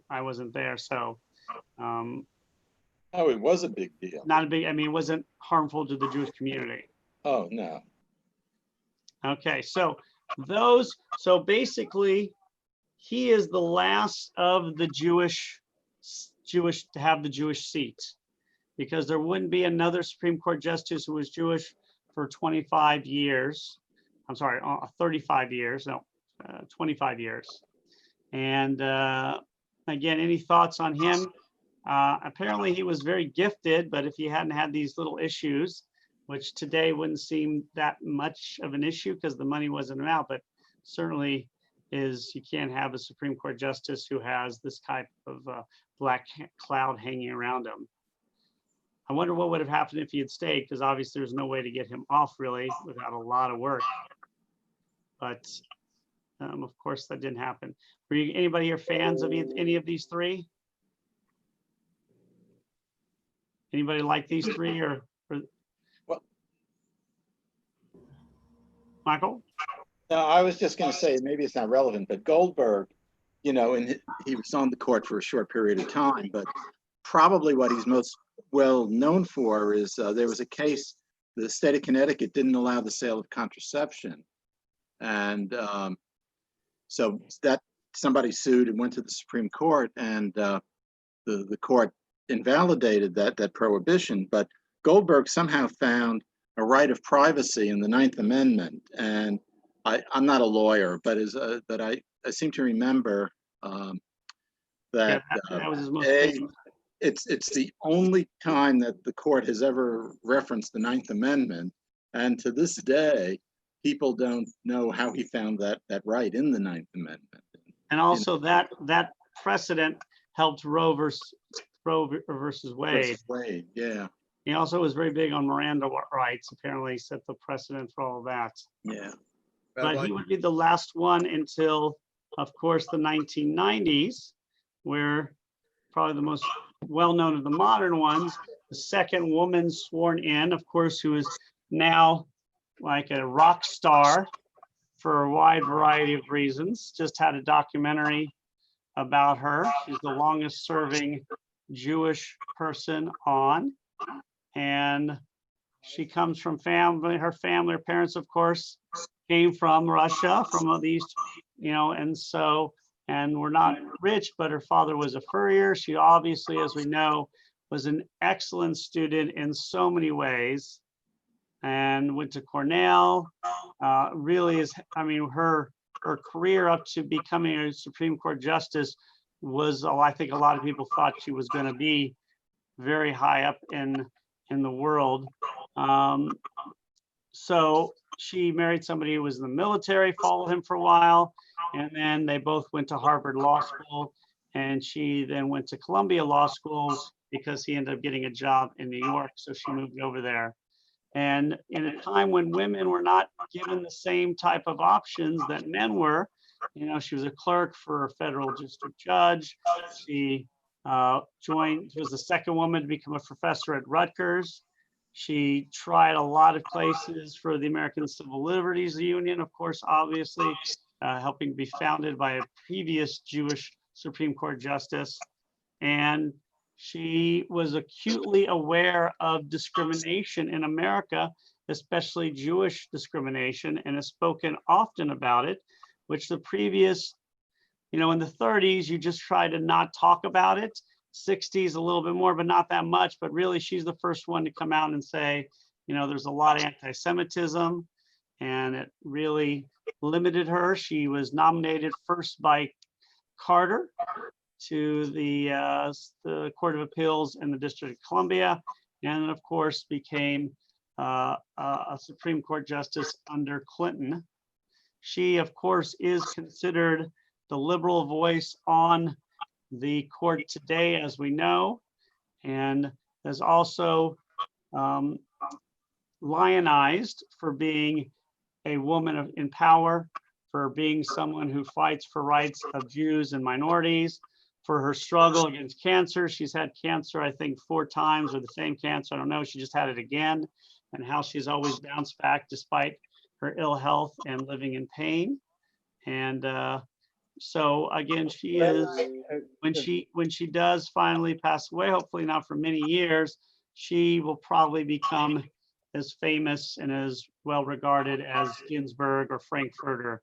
I wasn't there. So Oh, it was a big deal. not a big, I mean, it wasn't harmful to the Jewish community. Oh, no. Okay, so basically he is the last of the Jewish to have the Jewish seat, because there wouldn't be another Supreme Court justice who was Jewish for 25 years. I'm sorry, 35 years, no, 25 years. And again, any thoughts on him? Apparently he was very gifted, but if he hadn't had these little issues, which today wouldn't seem that much of an issue because the money wasn't out, but certainly is, you can't have a Supreme Court justice who has this type of black cloud hanging around him. I wonder what would have happened if he had stayed, because obviously there's no way to get him off really without a lot of work. But of course, that didn't happen. Were you, anybody here fans of any of these three? Anybody like these three or Well- Michael? No, I was just going to say, maybe it's not relevant, but Goldberg, you know, and he was on the court for a short period of time, but probably what he's most well known for is there was a case, the state of Connecticut didn't allow the sale of contraception. And so that somebody sued and went to the Supreme Court, and the court invalidated that prohibition. But Goldberg somehow found a right of privacy in the Ninth Amendment. And I'm not a lawyer, but I seem to remember that that was his most famous. it's the only time that the court has ever referenced the Ninth Amendment, and to this day, people don't know how he found that right in the Ninth Amendment. And also that precedent helped Roe versus Wade. Wade, yeah, He also was very big on Miranda rights. Apparently, set the precedent for all of that. yeah. But he would be the last one until, of course, the 1990s, where probably the most well-known of the modern ones, the second woman sworn in, of course, who is now like a rock star for a wide variety of reasons. Just had a documentary about her. She's the longest serving Jewish person on. And she comes from family, her parents, of course, came from Russia, from the East, you know, and were not rich, but her father was a furrier. She obviously, as we know, was an excellent student in so many ways and went to Cornell. Really is, I mean, her career up to becoming a Supreme Court justice was, I think a lot of people thought she was going to be very high up in the world. So she married somebody who was in the military, followed him for a while, and then they both went to Harvard Law School, and she then went to Columbia Law School because he ended up getting a job in New York, so she moved over there. And in a time when women were not given the same type of options that men were, you know, she was a clerk for a federal district judge. She was the second woman to become a professor at Rutgers. She tried a lot of places for the American Civil Liberties Union, of course, obviously, helping to be founded by a previous Jewish Supreme Court justice. And she was acutely aware of discrimination in America, especially Jewish discrimination, and has spoken often about it, which the previous, you know, in the 30s, you just try to not talk about it. 60s, a little bit more, but not that much. But really, she's the first one to come out and say, you know, there's a lot of anti-Semitism, and it really limited her. She was nominated first by Carter to the Court of Appeals in the District of Columbia, and of course became a Supreme Court justice under Clinton. She, of course, is considered the liberal voice on the court today, as we know, and is also lionized for being a woman in power, for being someone who fights for rights of Jews and minorities, for her struggle against cancer. She's had cancer, I think, 4 times, or the same cancer, I don't know. She just had it again, and how she's always bounced back despite her ill health and living in pain. And so again, she is, when she does finally pass away, hopefully not for many years, she will probably become as famous and as well regarded as Ginsburg or Frankfurter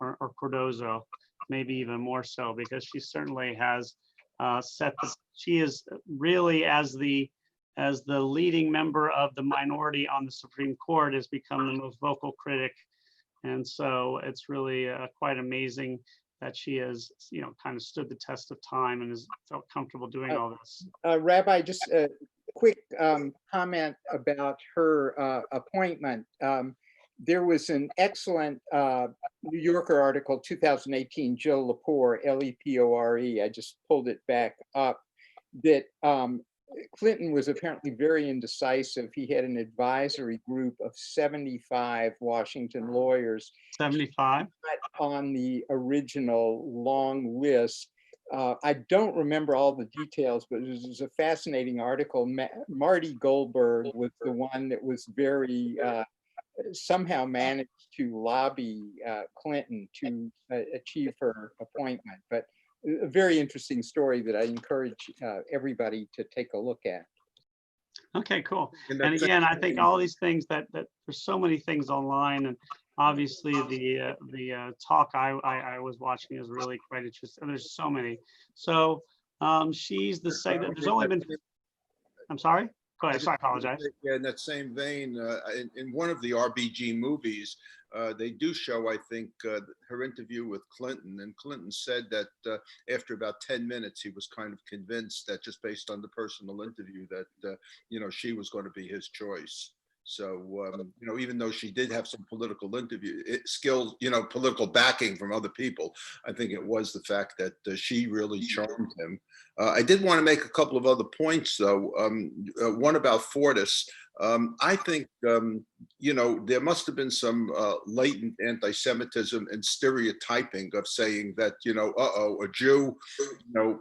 or Cardozo, maybe even more so, because she certainly has she is really, as the leading member of the minority on the Supreme Court, has become the most vocal critic. And so it's really quite amazing that she has, you know, kind of stood the test of time and has felt comfortable doing all this. Rabbi, just a quick comment about her appointment. There was an excellent New Yorker article, 2018, Joe Lepore, L-E-P-O-R-E, I just pulled it back up, that Clinton was apparently very indecisive. He had an advisory group of 75 Washington lawyers. 75? on the original long list. I don't remember all the details, but it was a fascinating article. Marty Goldberg was the one that was very somehow managed to lobby Clinton to achieve her appointment. But a very interesting story that I encourage everybody to take a look at. Okay, cool. And And that's again, I think all these things that there's so many things online, and obviously the talk I was watching is really quite interesting. There's so many. So she's the second. There's only been. I'm sorry. Go ahead. Sorry, I apologize. Yeah, in that same vein, in one of the RBG movies, they do show, I think, her interview with Clinton, and Clinton said that after about 10 minutes, he was kind of convinced that just based on the personal interview that, you know, she was going to be his choice. So, you know, even though she did have some political skills, you know, political backing from other people, I think it was the fact that she really charmed him. I did want to make a couple of other points, though. One about Fortis. I think, you know, there must have been some latent anti-Semitism and stereotyping of saying that, you know, a Jew, you know,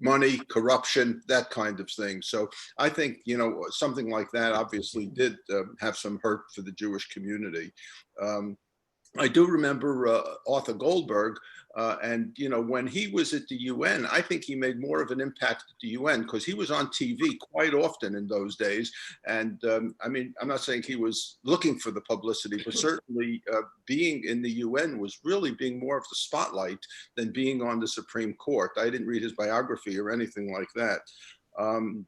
money, corruption, that kind of thing. So I think, you know, something like that obviously did have some hurt for the Jewish community. I do remember Arthur Goldberg, and, you know, when he was at the UN, I think he made more of an impact at the UN because he was on TV quite often in those days. And I mean, I'm not saying he was looking for the publicity, but certainly being in the UN was really being more of the spotlight than being on the Supreme Court. I didn't read his biography or anything like that.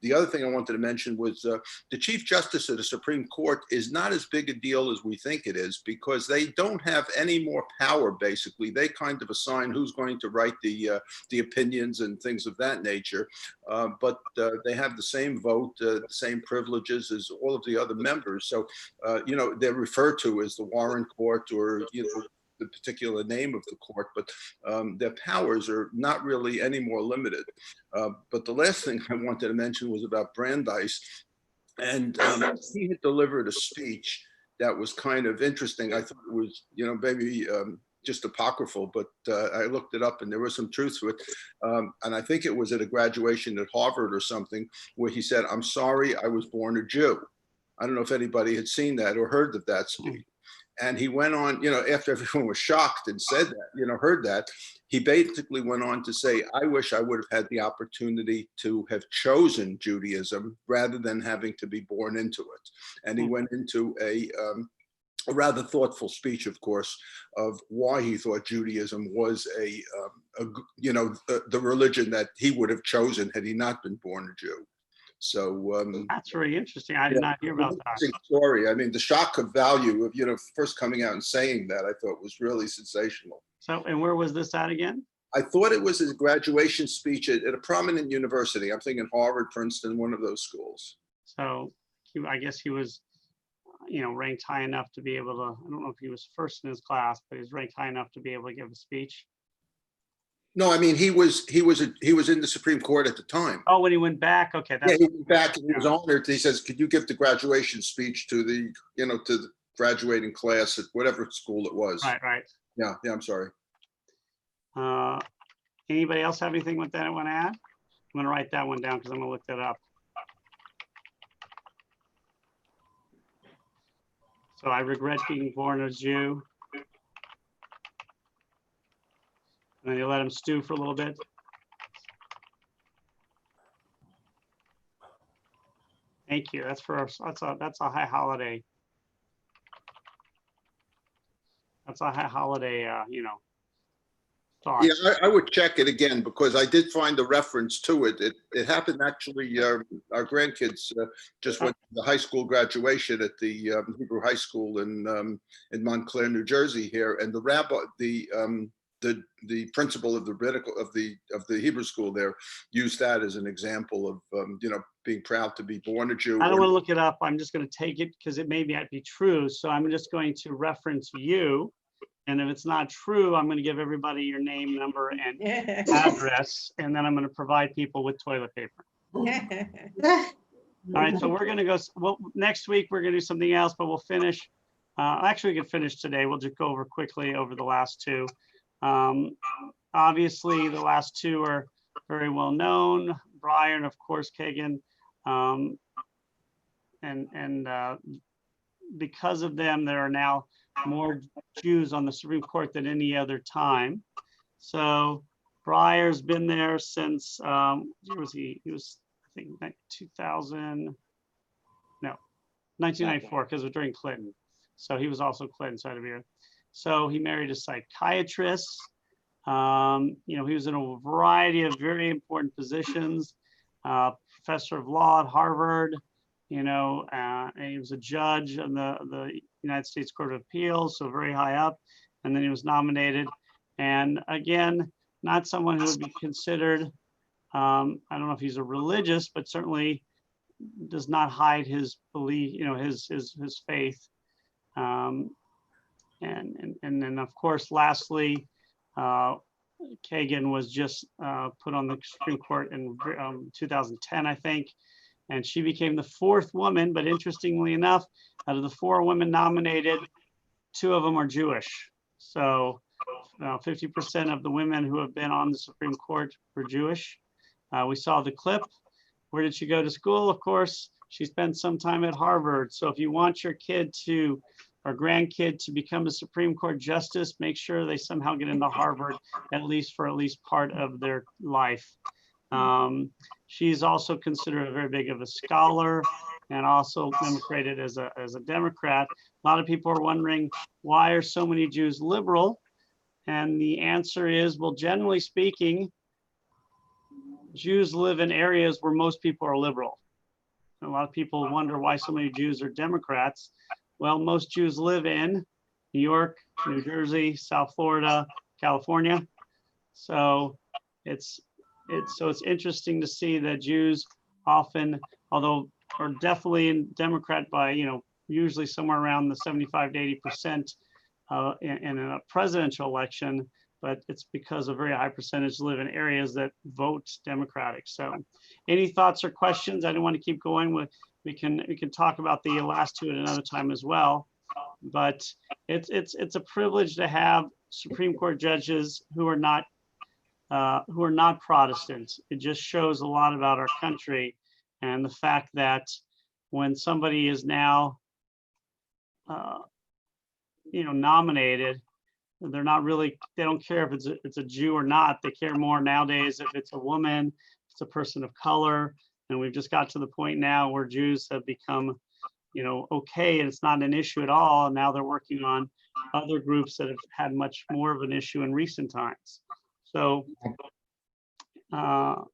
The other thing I wanted to mention was the Chief Justice of the Supreme Court is not as big a deal as we think it is because they don't have any more power, basically. They kind of assign who's going to write the opinions and things of that nature, but they have the same vote, the same privileges as all of the other members. So, you know, they're referred to as the Warren Court or, you know, the particular name of the court, but their powers are not really any more limited. But the last thing I wanted to mention was about Brandeis, and he had delivered a speech that was kind of interesting. I thought it was, you know, maybe just apocryphal, but I looked it up and there was some truth to it. And I think it was at a graduation at Harvard or something where he said, "I'm sorry, I was born a Jew." I don't know if anybody had seen that or heard of that speech. And he went on, you know, after everyone was shocked and said that, you know, heard that, he basically went on to say, "I wish I would have had the opportunity to have chosen Judaism rather than having to be born into it." And he went into a rather thoughtful speech, of course, of why he thought Judaism was you know, the religion that he would have chosen had he not been born a Jew. So That's very interesting. I did not hear about that. Story. I mean, the shock of value of, you know, first coming out and saying that, I thought was really sensational. So, and where was this at again? I thought it was his graduation speech at a prominent university. I'm thinking Harvard, Princeton, one of those schools. So I guess he was, you know, ranked high enough to be able to, I don't know if he was first in his class, but he's ranked high enough to be able to give a speech. No, I mean, he was in the Supreme Court at the time. Oh, when he went back, okay. Yeah, he went back and he was honored. He says, "Could you give the graduation speech to the, you know, to the graduating class at whatever school it was?" Right. Yeah, I'm sorry. Anybody else have anything with that I want to add? I'm going to write that one down because I'm going to look that up. So I regret being born a Jew. And then you let him stew for a little bit. Thank you. That's for us. That's a high holiday. That's a high holiday, you know, thought. Yeah, I would check it again because I did find a reference to it. It happened actually. Our grandkids just went to the high school graduation at the Hebrew High School in Montclair, New Jersey here, and the rabbi, the principal of the Hebrew school there used that as an example of you know, being proud to be born a Jew. I don't want to look it up. I'm just going to take it because it may not be true. So I'm just going to reference you. And if it's not true, I'm going to give everybody your name, number, and address. And then I'm going to provide people with toilet paper. All right. So we're going to go. Well, next week we're going to do something else, but we'll finish Actually, we can finish today. We'll just go over quickly over the last two. Obviously, the last two are very well known. Breyer and of course Kagan. Because of them, there are now more Jews on the Supreme Court than any other time. So Breyer's been there since, where was he? He was, I think, 1994, because it was during Clinton. So he was also Clinton side of here. So he married a psychiatrist. He was in a variety of very important positions, professor of law at Harvard, and he was a judge on the United States Court of Appeals, so very high up. And then he was nominated. And again, not someone who would be considered, I don't know if he's a religious, but certainly does not hide his belief, his faith. And then of course, lastly, Kagan was just put on the Supreme Court in 2010, I think, and she became the fourth woman. But interestingly enough, out of the four women nominated, two of them are Jewish. So 50% of the women who have been on the Supreme Court were Jewish. We saw the clip. Where did she go to school? Of course, she spent some time at Harvard. So if you want your kid to, or grandkid to become a Supreme Court justice, make sure they somehow get into Harvard, at least part of their life. She's also considered a very big of a scholar and also democrated as a Democrat. A lot of people are wondering, why are so many Jews liberal? And the answer is, well, generally speaking, Jews live in areas where most people are liberal. A lot of people wonder why so many Jews are Democrats. Well, most Jews live in New York, New Jersey, South Florida, California. So it's interesting to see that Jews often, although are definitely in Democrat by, usually somewhere around the 75 to 80% in a presidential election, but it's because a very high percentage live in areas that vote Democratic. So any thoughts or questions? I don't want to keep going with, we can talk about the last two at another time as well, but it's a privilege to have Supreme Court judges who are not Protestants. It just shows a lot about our country and the fact that when somebody is now nominated, they're not really, they don't care if it's a Jew or not. They care more nowadays if it's a woman, if it's a person of color. And we've just got to the point now where Jews have become, okay, and it's not an issue at all. And now they're working on other groups that have had much more of an issue in recent times. So, but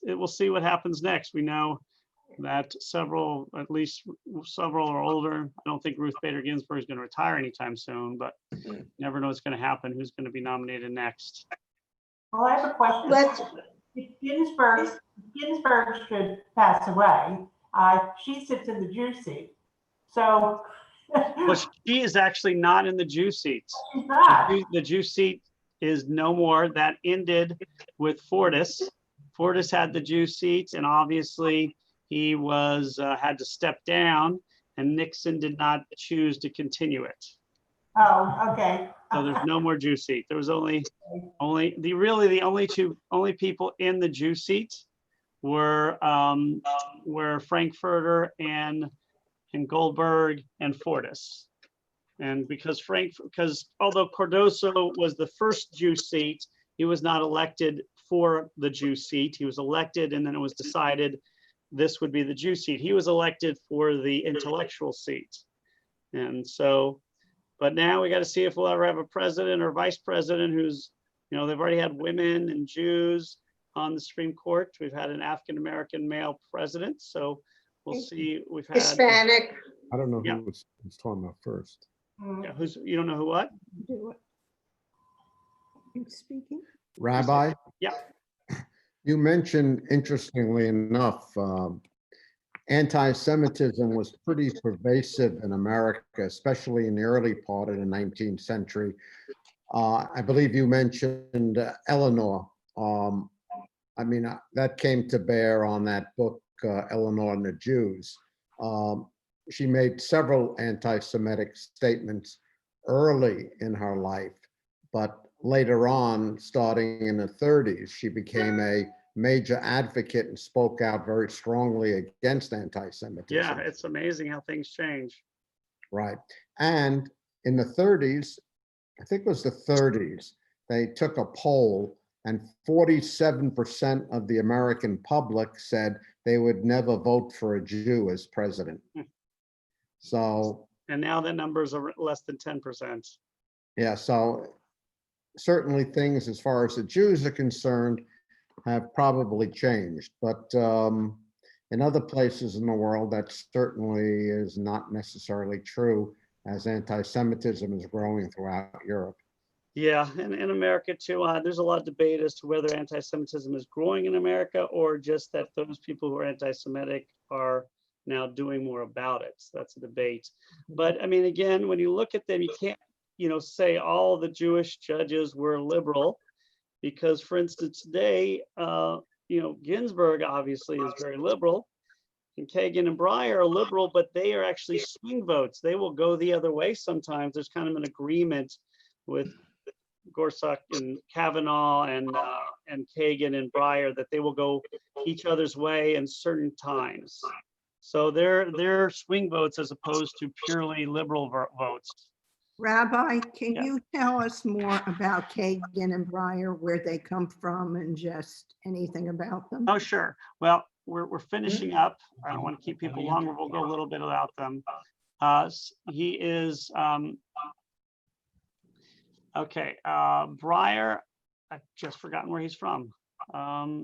we'll see what happens next. We know that at least several are older. I don't think Ruth Bader Ginsburg is going to retire anytime soon, but you never know what's going to happen, who's going to be nominated next. Well, I have a question. If Ginsburg should pass away, she sits in the Jew seat. So. Well, she is actually not in the Jew seat. She's not. The Jew seat is no more. That ended with Fortas. Fortas had the Jew seat, and obviously he was had to step down, and Nixon did not choose to continue it. Oh, okay. So there's no more Jew seat. There was only the only people in the Jew seat were Frankfurter and Goldberg and Fortas. And because although Cardoso was the first Jew seat, he was not elected for the Jew seat. He was elected, and then it was decided this would be the Jew seat. He was elected for the intellectual seat. And so, but now we got to see if we'll ever have a president or vice president who's, they've already had women and Jews on the Supreme Court. We've had an African-American male president. So we'll see. We've had Hispanic. I don't know who was talking about first. Yeah, you don't know who what? Who's speaking? Rabbi? Yeah. You mentioned, interestingly enough, anti-Semitism was pretty pervasive in America, especially in the early part of the 19th century. I believe you mentioned Eleanor. That came to bear on that book, Eleanor and the Jews. she made several anti-Semitic statements early in her life, but later on, starting in the 30s, she became a major advocate and spoke out very strongly against anti-Semitism. Yeah, it's amazing how things change. Right. And in the 30s, I think it was the 30s, they took a poll and 47% of the American public said they would never vote for a Jew as president. So, And now the numbers are less than 10%. yeah, so certainly things as far as the Jews are concerned have probably changed, but in other places in the world, that certainly is not necessarily true, as anti-Semitism is growing throughout Europe. Yeah, and in America too, there's a lot of debate as to whether anti-Semitism is growing in America or just that those people who are anti-Semitic are now doing more about it. So that's a debate. But I mean, again, when you look at them, you can't, say all the Jewish judges were liberal, because, for instance, today, Ginsburg obviously is very liberal, and Kagan and Breyer are liberal, but they are actually swing votes. They will go the other way sometimes. There's kind of an agreement with Gorsuch and Kavanaugh and Kagan and Breyer that they will go each other's way in certain times. So they're swing votes as opposed to purely liberal votes. Rabbi, can you tell us more about Kagan and Breyer, where they come from, and just anything about them? Oh, sure. Well, we're finishing up. I don't want to keep people longer. We'll go a little bit about them. He is, okay, Breyer, I've just forgotten where he's from. Oh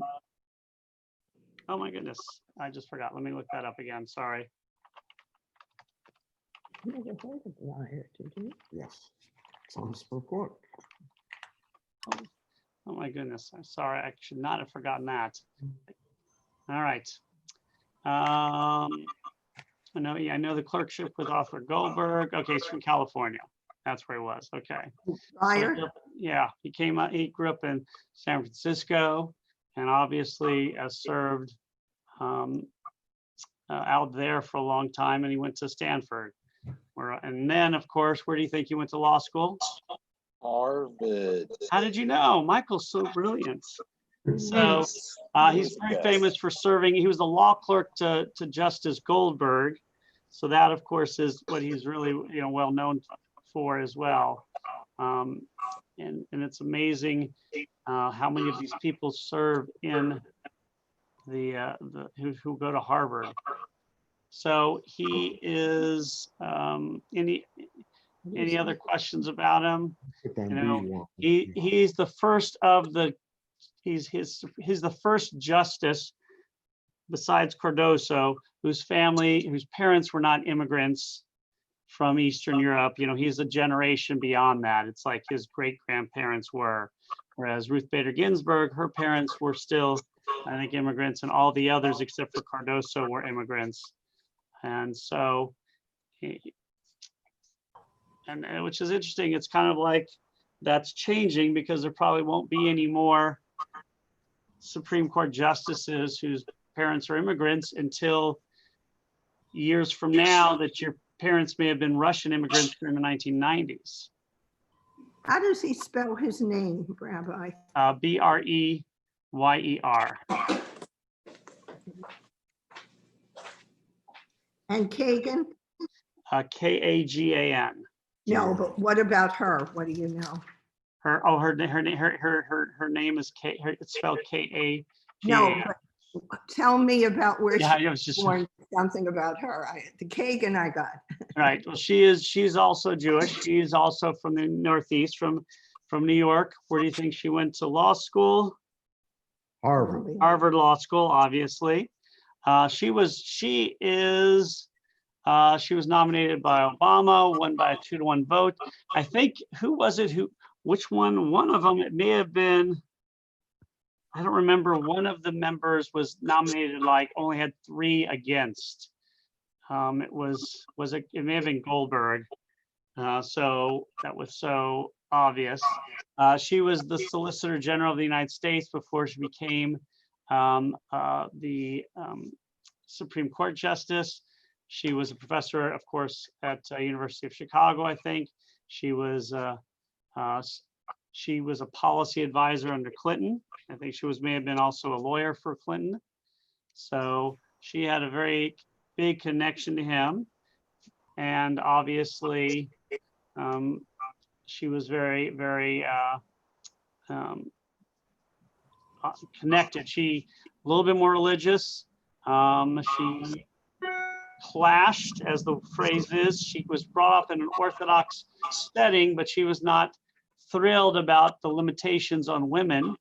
my goodness, I just forgot. Let me look that up again, sorry. I never heard of Breyer, did you? Yes, it's on the Supreme Court. Oh my goodness, I'm sorry, I should not have forgotten that. All right. I know the clerkship with Arthur Goldberg. Okay, he's from California. That's where he was. Okay. Breyer? So, yeah, he grew up in San Francisco, and obviously served out there for a long time, and he went to Stanford. And then, of course, where do you think he went to law school? Harvard. How did you know? Michael's so brilliant. So he's very famous for serving. He was the law clerk to Justice Goldberg. So that, of course, is what he's really well known for as well. And it's amazing how many of these people serve in who go to Harvard. So he is any other questions about him? He's the first of the he's the first justice besides Cardoso whose parents were not immigrants from Eastern Europe. He's a generation beyond that. It's like his great grandparents were, whereas Ruth Bader Ginsburg, her parents were still, I think, immigrants, and all the others except for Cardoso were immigrants. And so, and which is interesting, it's kind of like that's changing because there probably won't be any more Supreme Court justices whose parents are immigrants until years from now that your parents may have been Russian immigrants during the 1990s. How does he spell his name, Rabbi? B-R-E-Y-E-R. And Kagan? K-A-G-A-N. No, but what about her? What do you know? Her name is it's spelled K-A-G-A-N. No, but tell me about where Yeah, she I was just born, something about her. The Kagan I got. right. Well, she's also Jewish. She's also from the Northeast, from New York. Where do you think she went to law school? Harvard. Harvard Law School, obviously. She was nominated by Obama, won by a 2-to-1 vote. I think, which one of them, it may have been, I don't remember, one of the members was nominated, only had 3 against. It may have been Goldberg. So that was so obvious. She was the Solicitor General of the United States before she became the Supreme Court Justice. She was a professor, of course, at University of Chicago, I think. She was a policy advisor under Clinton. I think she may have been also a lawyer for Clinton. So she had a very big connection to him. And obviously, she was very, very connected. She a little bit more religious. She clashed, as the phrase is. She was brought up in an Orthodox setting, but she was not thrilled about the limitations on women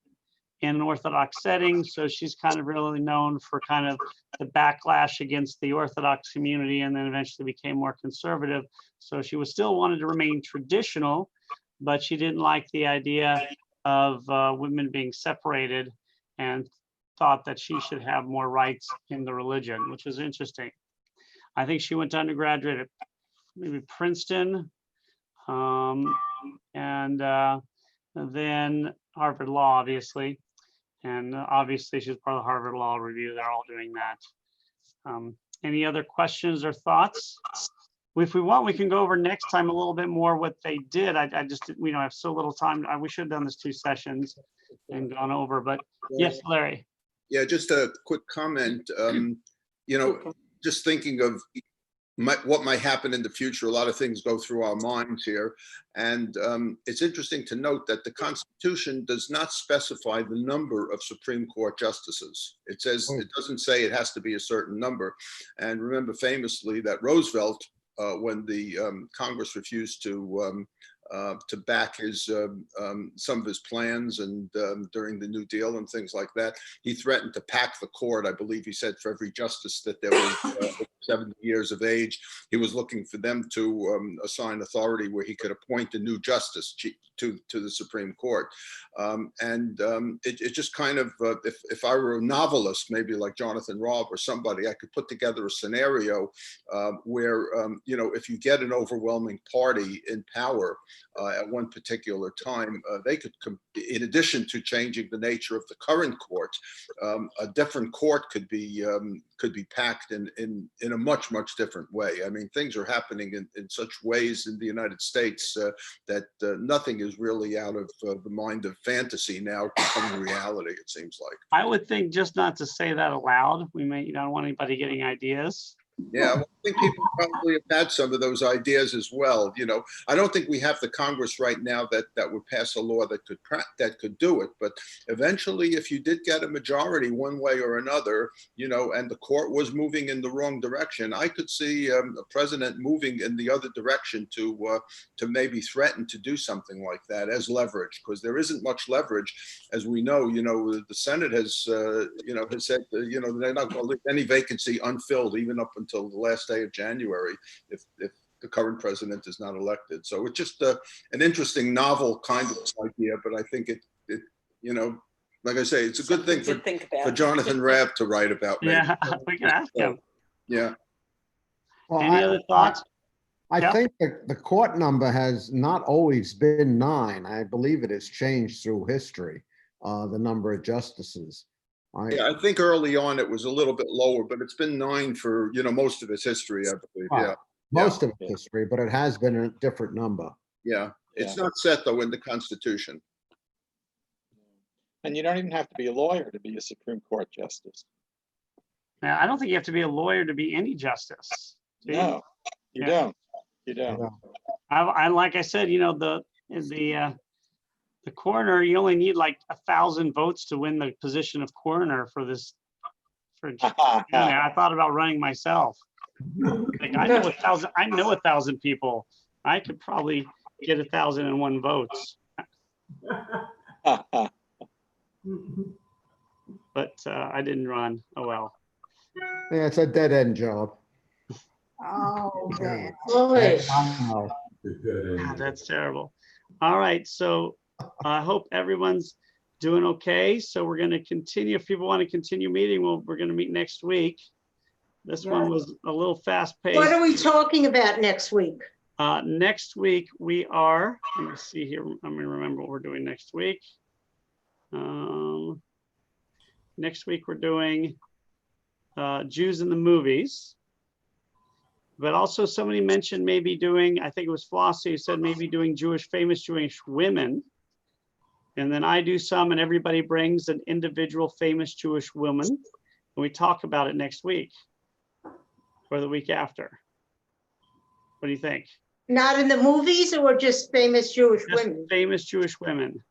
in an Orthodox setting. So she's kind of really known for kind of the backlash against the Orthodox community, and then eventually became more conservative. So she was still wanted to remain traditional, but she didn't like the idea of women being separated, and thought that she should have more rights in the religion, which is interesting. I think she went to undergraduate at maybe Princeton, and then Harvard Law, obviously. And obviously she's part of the Harvard Law Review. They're all doing that. Any other questions or thoughts? If we want, we can go over next time a little bit more what they did. I just, I have so little time. We should have done this 2 sessions and gone over, but yes, Larry. Yeah, just a quick comment. Just thinking of what might happen in the future, a lot of things go through our minds here. And it's interesting to note that the Constitution does not specify the number of Supreme Court justices. It says, it doesn't say it has to be a certain number. And remember famously that Roosevelt, when the Congress refused to back his some of his plans, and during the New Deal and things like that, he threatened to pack the court. I believe he said for every justice that there was 70 years of age, he was looking for them to assign authority where he could appoint a new justice to the Supreme Court. It just kind of, if I were a novelist, maybe like Jonathan Robb or somebody, I could put together a scenario where, if you get an overwhelming party in power at one particular time, they could, in addition to changing the nature of the current court, a different court could be packed in a much different way. I mean, things are happening in such ways in the United States that nothing is really out of the mind of fantasy now becoming reality, it seems like. I would think just not to say that aloud. We may, don't want anybody getting ideas. Yeah, well, I think people probably have had some of those ideas as well. I don't think we have the Congress right now that would pass a law that could do it. But eventually, if you did get a majority one way or another, and the court was moving in the wrong direction, I could see a president moving in the other direction to maybe threaten to do something like that as leverage, because there isn't much leverage, as we know. The Senate has said they're not going to leave any vacancy unfilled, even up until the last day of January, if the current president is not elected. So it's just an interesting, novel kind of idea, but I think it like I say, it's a good thing for Jonathan Rabb to write about. Maybe. Yeah, we can ask him. Yeah. Well, Any other thoughts? I think the court number has not always been 9. I believe it has changed through history, the number of justices. I think early on it was a little bit lower, but it's been 9 for most of its history, I believe. Yeah, most of its history, but it has been a different number. Yeah, it's not set though in the Constitution. And you don't even have to be a lawyer to be a Supreme Court justice. Now, I don't think you have to be a lawyer to be any justice. No, you don't. You don't. I like I said, the coroner, you only need like 1,000 votes to win the position of coroner for this. I thought about running myself. Like I know 1,000 people. I could probably get 1,001 votes. But I didn't run. Oh well. Yeah, it's a dead end job. Oh, man. That's terrible. All right, so I hope everyone's doing okay. So we're going to continue. If people want to continue meeting, we're going to meet next week. This one was a little fast paced. What are we talking about next week? Next week we are, let me see here. Let me remember what we're doing next week. Next week we're doing Jews in the movies. But also somebody mentioned maybe doing, I think it was Flossie who said maybe doing famous Jewish women. And then I do some and everybody brings an individual famous Jewish woman. And we talk about it next week or the week after. What do you think? Not in the movies or just famous Jewish Just women? famous Jewish women.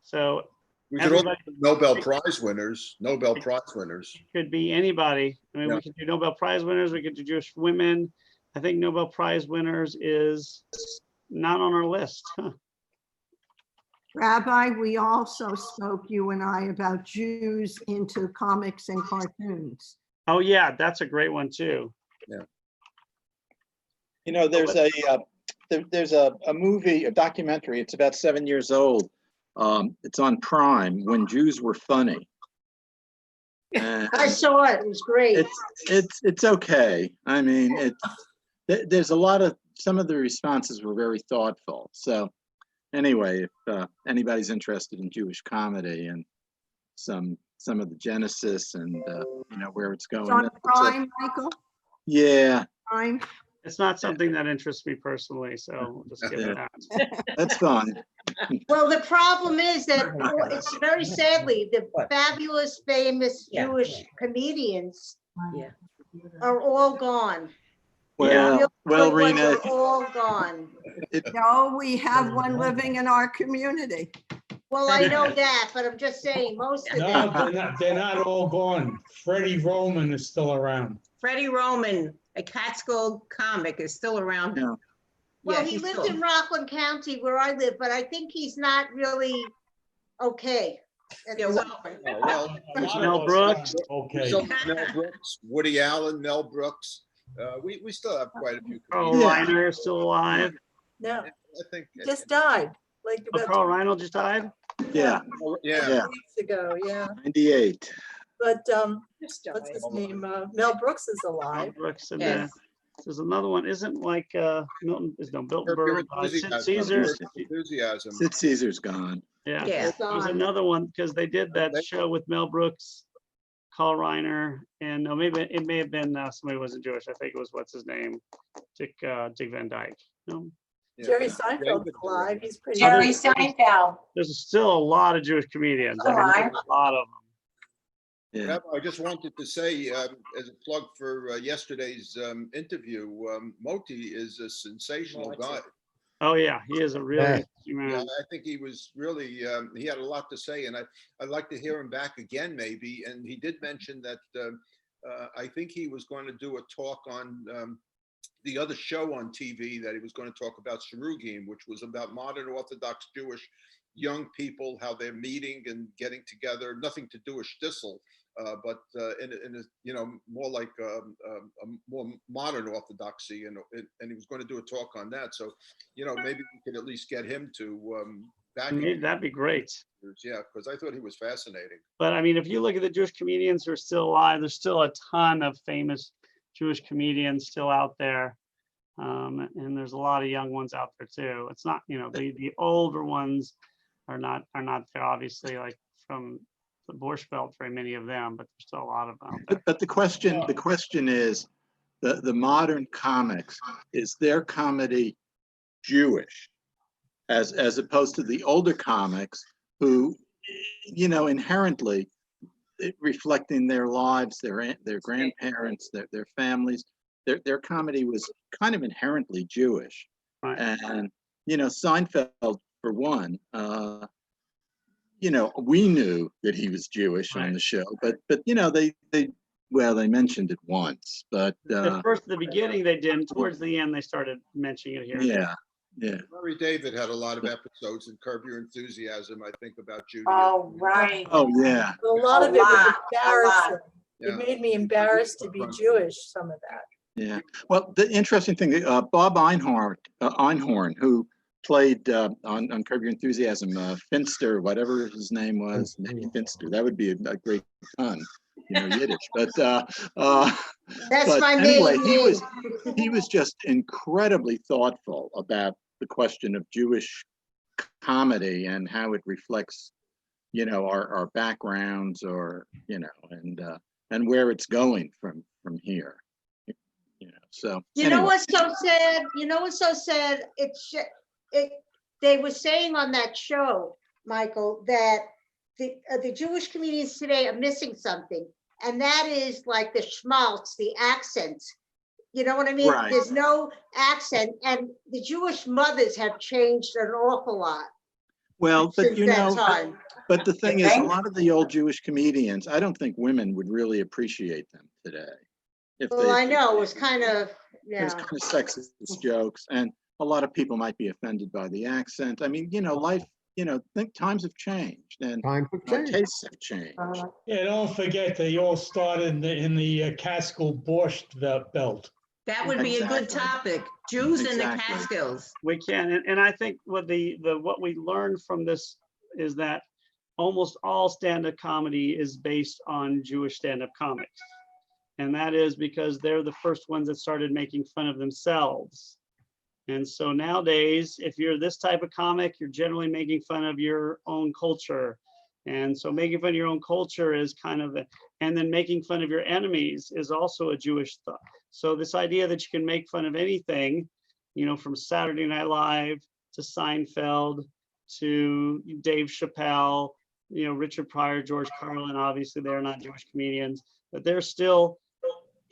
So We could also everybody do Nobel Prize winners, Nobel Prize winners. could be anybody. I mean, Yeah. we could do Nobel Prize winners. We could do Jewish women. I think Nobel Prize winners is not on our list. Huh. Rabbi, we also spoke, you and I, about Jews into comics and cartoons. Oh yeah, that's a great one too. You know, there's a movie, a documentary. It's about 7 years old. It's on Prime. When Jews Were Funny. And I saw it. It was great. it's okay. I mean, there's a lot of, some of the responses were very thoughtful. So anyway, if anybody's interested in Jewish comedy and some of the genesis and you know, where it's going. It's on it's Prime, Michael? Yeah, Prime? It's not something that interests me personally, so we'll just give it that. that's fine. Well, the problem is that it's very sadly, the fabulous, famous Jewish comedians are all gone. Well, Good ones Rena, are all gone. No, we have one living in our community. Well, I know that, but I'm just saying, most of No, them. they're not all gone. Freddie Roman is still around. Freddie Roman, a Catskill comic, is still around. Yeah. Well, Yeah, he he's lived still- in Rockland County where I live, but I think he's not really okay. at Yeah, this well- point. Well, Mel Brooks. Okay. so Mel Brooks, Woody Allen, Mel Brooks. We still have quite a few. Carl comedians. Reiner is still alive. No, I think. just died, like Oh, about Carl Reiner just died? yeah, Yeah. yeah, weeks ago, yeah. 98. But, what's his name? Mel Brooks is Mel alive. Brooks and Yes. there's another one. Isn't like Milton, is no Milton Curb Your Berle, Sid Enthusiasm. Caesar's. Curb Your Enthusiasm. Sid Caesar's gone. Yeah. Yeah. There's another one because they did that show with Mel Brooks, Carl Reiner, and no, maybe it may have been somebody who wasn't Jewish. I think it was what's his name, Dick Van Dyke. No, Yeah. Jerry Seinfeld's David- alive. He's pretty. Jerry Seinfeld. there's still a lot of Jewish comedians. I mean, there's a lot of them. Yeah. Rabbi, I just wanted to say, as a plug for yesterday's interview, Moti is a sensational guy. Oh yeah, he is a really Yeah. interesting man. Yeah, I think he was really, he had a lot to say, and I'd like to hear him back again, maybe. And he did mention that I think he was going to do a talk on the other show on TV that he was going to talk about, Shirugim, which was about modern Orthodox Jewish young people, how they're meeting and getting together. Nothing to do with Shtisel, but in a, you know, more like a more modern Orthodoxy, and he was going to do a talk on that. So, you know, maybe we could at least get him to back. Maybe that'd be great. Yeah, because I thought he was fascinating. But I mean, if you look at the Jewish comedians who are still alive, there's still a ton of famous Jewish comedians still out there. And there's a lot of young ones out there too. It's not, you know, the older ones are not there, obviously, like from the Borscht Belt, very many of them, but there's still a lot of them out there. But the question is, the modern comics, is their comedy Jewish as opposed to the older comics who, you know, inherently reflecting their lives, their grandparents, their families, their comedy was kind of inherently Jewish. Right. And, you know, Seinfeld, for one, you know, we knew that he was Jewish on the show, but you know, they mentioned it once, but At first, at the beginning, they didn't. Towards the end, they started mentioning it here. and there. yeah. Larry David had a lot of episodes in Curb Your Enthusiasm, I think, about Judaism. Oh, right. Oh, yeah. A lot of it was embarrassing. Yeah. It made me embarrassed to be Jewish, some of that. Yeah. Well, the interesting thing, Bob Einhorn, who played on Curb Your Enthusiasm, Finster, whatever his name was, maybe Finster. That would be a great pun, you know, Yiddish. But That's but my anyway, maiden name. he was just incredibly thoughtful about the question of Jewish comedy and how it reflects, you know, our backgrounds, or, you know, and where it's going from here. You know, So. You know anyway. what's so sad? You know what's so sad? They were saying on that show, Michael, that the Jewish comedians today are missing something. And that is like the schmaltz, the accents. You know what I mean? Right. There's no accent, and the Jewish mothers have changed an awful lot. Well, but since you that know, time. but the thing is, a lot of the old Jewish comedians, I don't think women would really appreciate them today. Well, I know, it was kind of, It yeah. was kind of sexist jokes, and a lot of people might be offended by the accent. I mean, you know, life, you know, think times have changed and Times have changed. tastes have changed. Yeah, don't forget, they all started in the Catskill Borscht Belt. That would be a good Exactly. topic. Jews in the Exactly. Catskills. We can, and I think what what we learned from this is that almost all stand-up comedy is based on Jewish stand-up comics. And that is because they're the first ones that started making fun of themselves. And so nowadays, if you're this type of comic, you're generally making fun of your own culture. And so making fun of your own culture is kind of, and then making fun of your enemies is also a Jewish thought. So this idea that you can make fun of anything, you know, from Saturday Night Live to Seinfeld to Dave Chappelle, you know, Richard Pryor, George Carlin, obviously they're not Jewish comedians, but they're still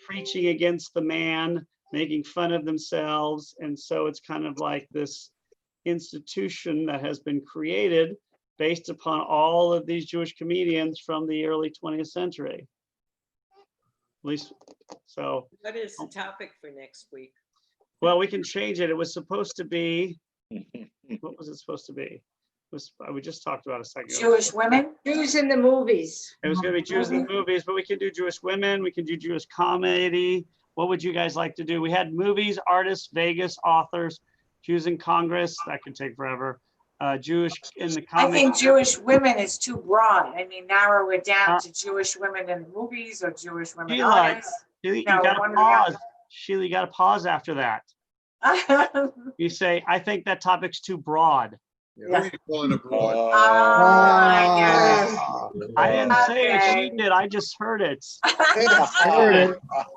preaching against the man, making fun of themselves. And so it's kind of like this institution that has been created based upon all of these Jewish comedians from the early 20th century. At least, so. What is the topic for next week? Well, we can change it. It was supposed to be, what was it supposed to be? It was, we just talked about a second ago. Jewish women? Jews in the movies. It was gonna be Jews in the movies, but we can do Jewish women, we can do Jewish comedy. What would you guys like to do? We had movies, artists, Vegas, authors, Jews in Congress, that could take forever. Jewish in the I comic. think Jewish women is too broad. I mean, narrow it down to Jewish women in movies or Jewish women Sheila, artists. you No, gotta one or the pause. Sheila, you gotta pause after that. other. You say, I think that topic's too broad. Yeah, calling it broad. I didn't say it, Okay. she did, I just heard it.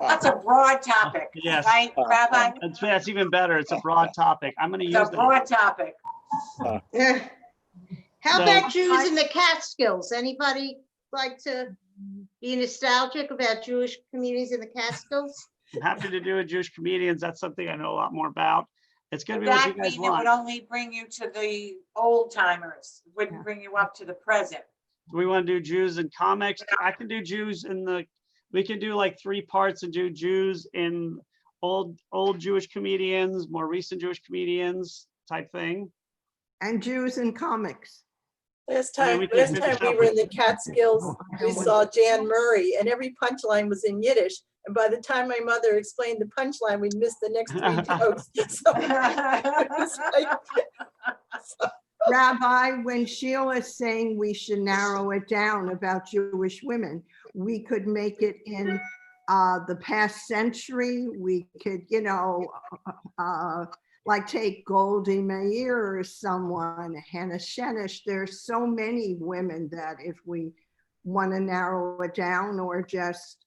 That's a broad topic, Yes. right, Rabbi? That's even better, it's a broad topic. I'm gonna It's use a that. broad topic. Yeah. How So- about Jews in the Catskills? Anybody like to be nostalgic about Jewish communities in the Catskills? I'm happy to do a Jewish comedians, that's something I know a lot more about. It's gonna be what you That guys mean it would want. only bring you to the old timers, wouldn't bring you up to the present. Do we want to do Jews in comics? I can do Jews in the, we can do like 3 parts and do Jews in old Jewish comedians, more recent Jewish comedians type thing. And Jews in comics. Last I mean, time, we can last finish time we up were with- in the Catskills, we saw Jan Murray and every punchline was in Yiddish. And by the time my mother explained the punchline, we'd missed the next 3 jokes. So it was like- Rabbi, when Sheila's saying we should narrow it down about Jewish women, we could make it in the past century. We could, you know, like take Goldie Meir or someone, Hannah Shenish. There's so many women that if we want to narrow it down or just.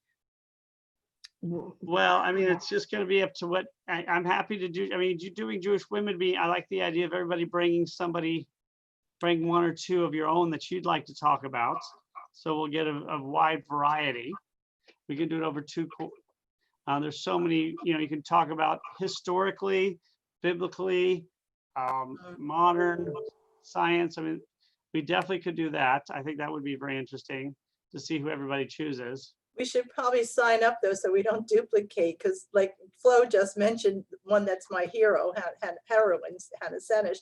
Well, I mean, it's just gonna be up to what, I'm happy to do. I mean, doing Jewish women I like the idea of everybody bring 1 or 2 of your own that you'd like to talk about. So we'll get a wide variety. We can do it over 2. There's so many, you know, you can talk about historically, biblically, modern science. I mean, we definitely could do that. I think that would be very interesting to see who everybody chooses. We should probably sign up though, so we don't duplicate, because like Flo just mentioned, one that's my hero, heroines, Hannah Senish,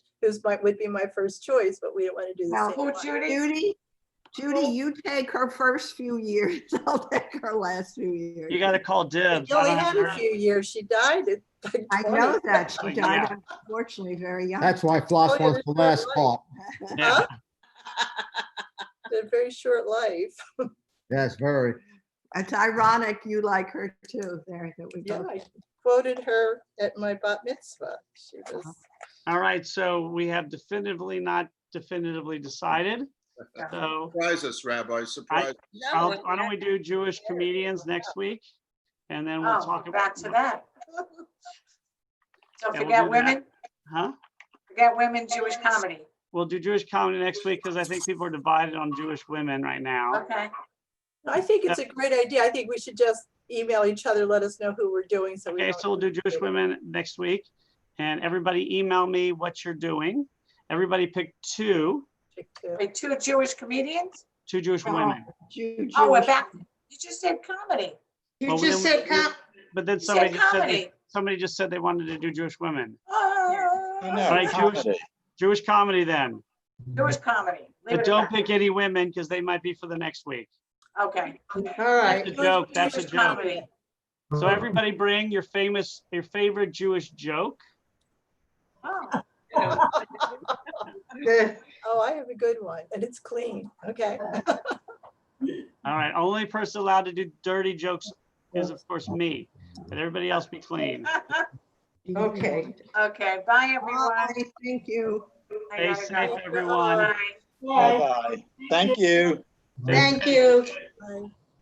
would be my first choice, but we don't want to do the Now, same one. Judy, you take her first few years, I'll take her last few years. You got to call dibs. She only had a few years. She died at like 20. I know that, she Yeah. died unfortunately very young. That's why Floss wants the last part. Yeah. A very short life. Yes, very. It's ironic you like her too, there, that we Yeah, both. I quoted her at my bat mitzvah. She was. All right, so we have not definitively decided. So Surprise us, Rabbi, surprise. why don't we do Jewish comedians next week? And then we'll Oh, talk back about to that. So Yeah, we'll forget do that. women, Huh? forget women, Jewish comedy. We'll do Jewish comedy next week because I think people are divided on Jewish women right now. Okay. I think it's a great idea. I think we should just email each other, let us know who we're doing, so we Okay, don't. so we'll do Jewish women next week. And everybody email me what you're doing. Everybody pick two Wait, two Jewish comedians? Jewish women. Oh, we're back. You just said comedy. You Well, just then- said But then You said somebody just said, comedy. somebody just said they wanted to do Jewish women. Oh, All no, right, comedy. Jewish comedy then. Jewish comedy. Leave But it at don't that. pick any women because they might be for the next week. Okay. All That's right. a joke. That's a Jewish joke. comedy. So everybody bring your favorite Jewish joke. Oh. Oh, I have a good one, and it's clean. Okay. All right, only person allowed to do dirty jokes is of course me, but everybody else be clean. Okay. Okay, bye, everyone. Bye, thank you. I Stay gotta safe, go. everyone. Bye. Bye-bye. Thank you. Thank you. Bye.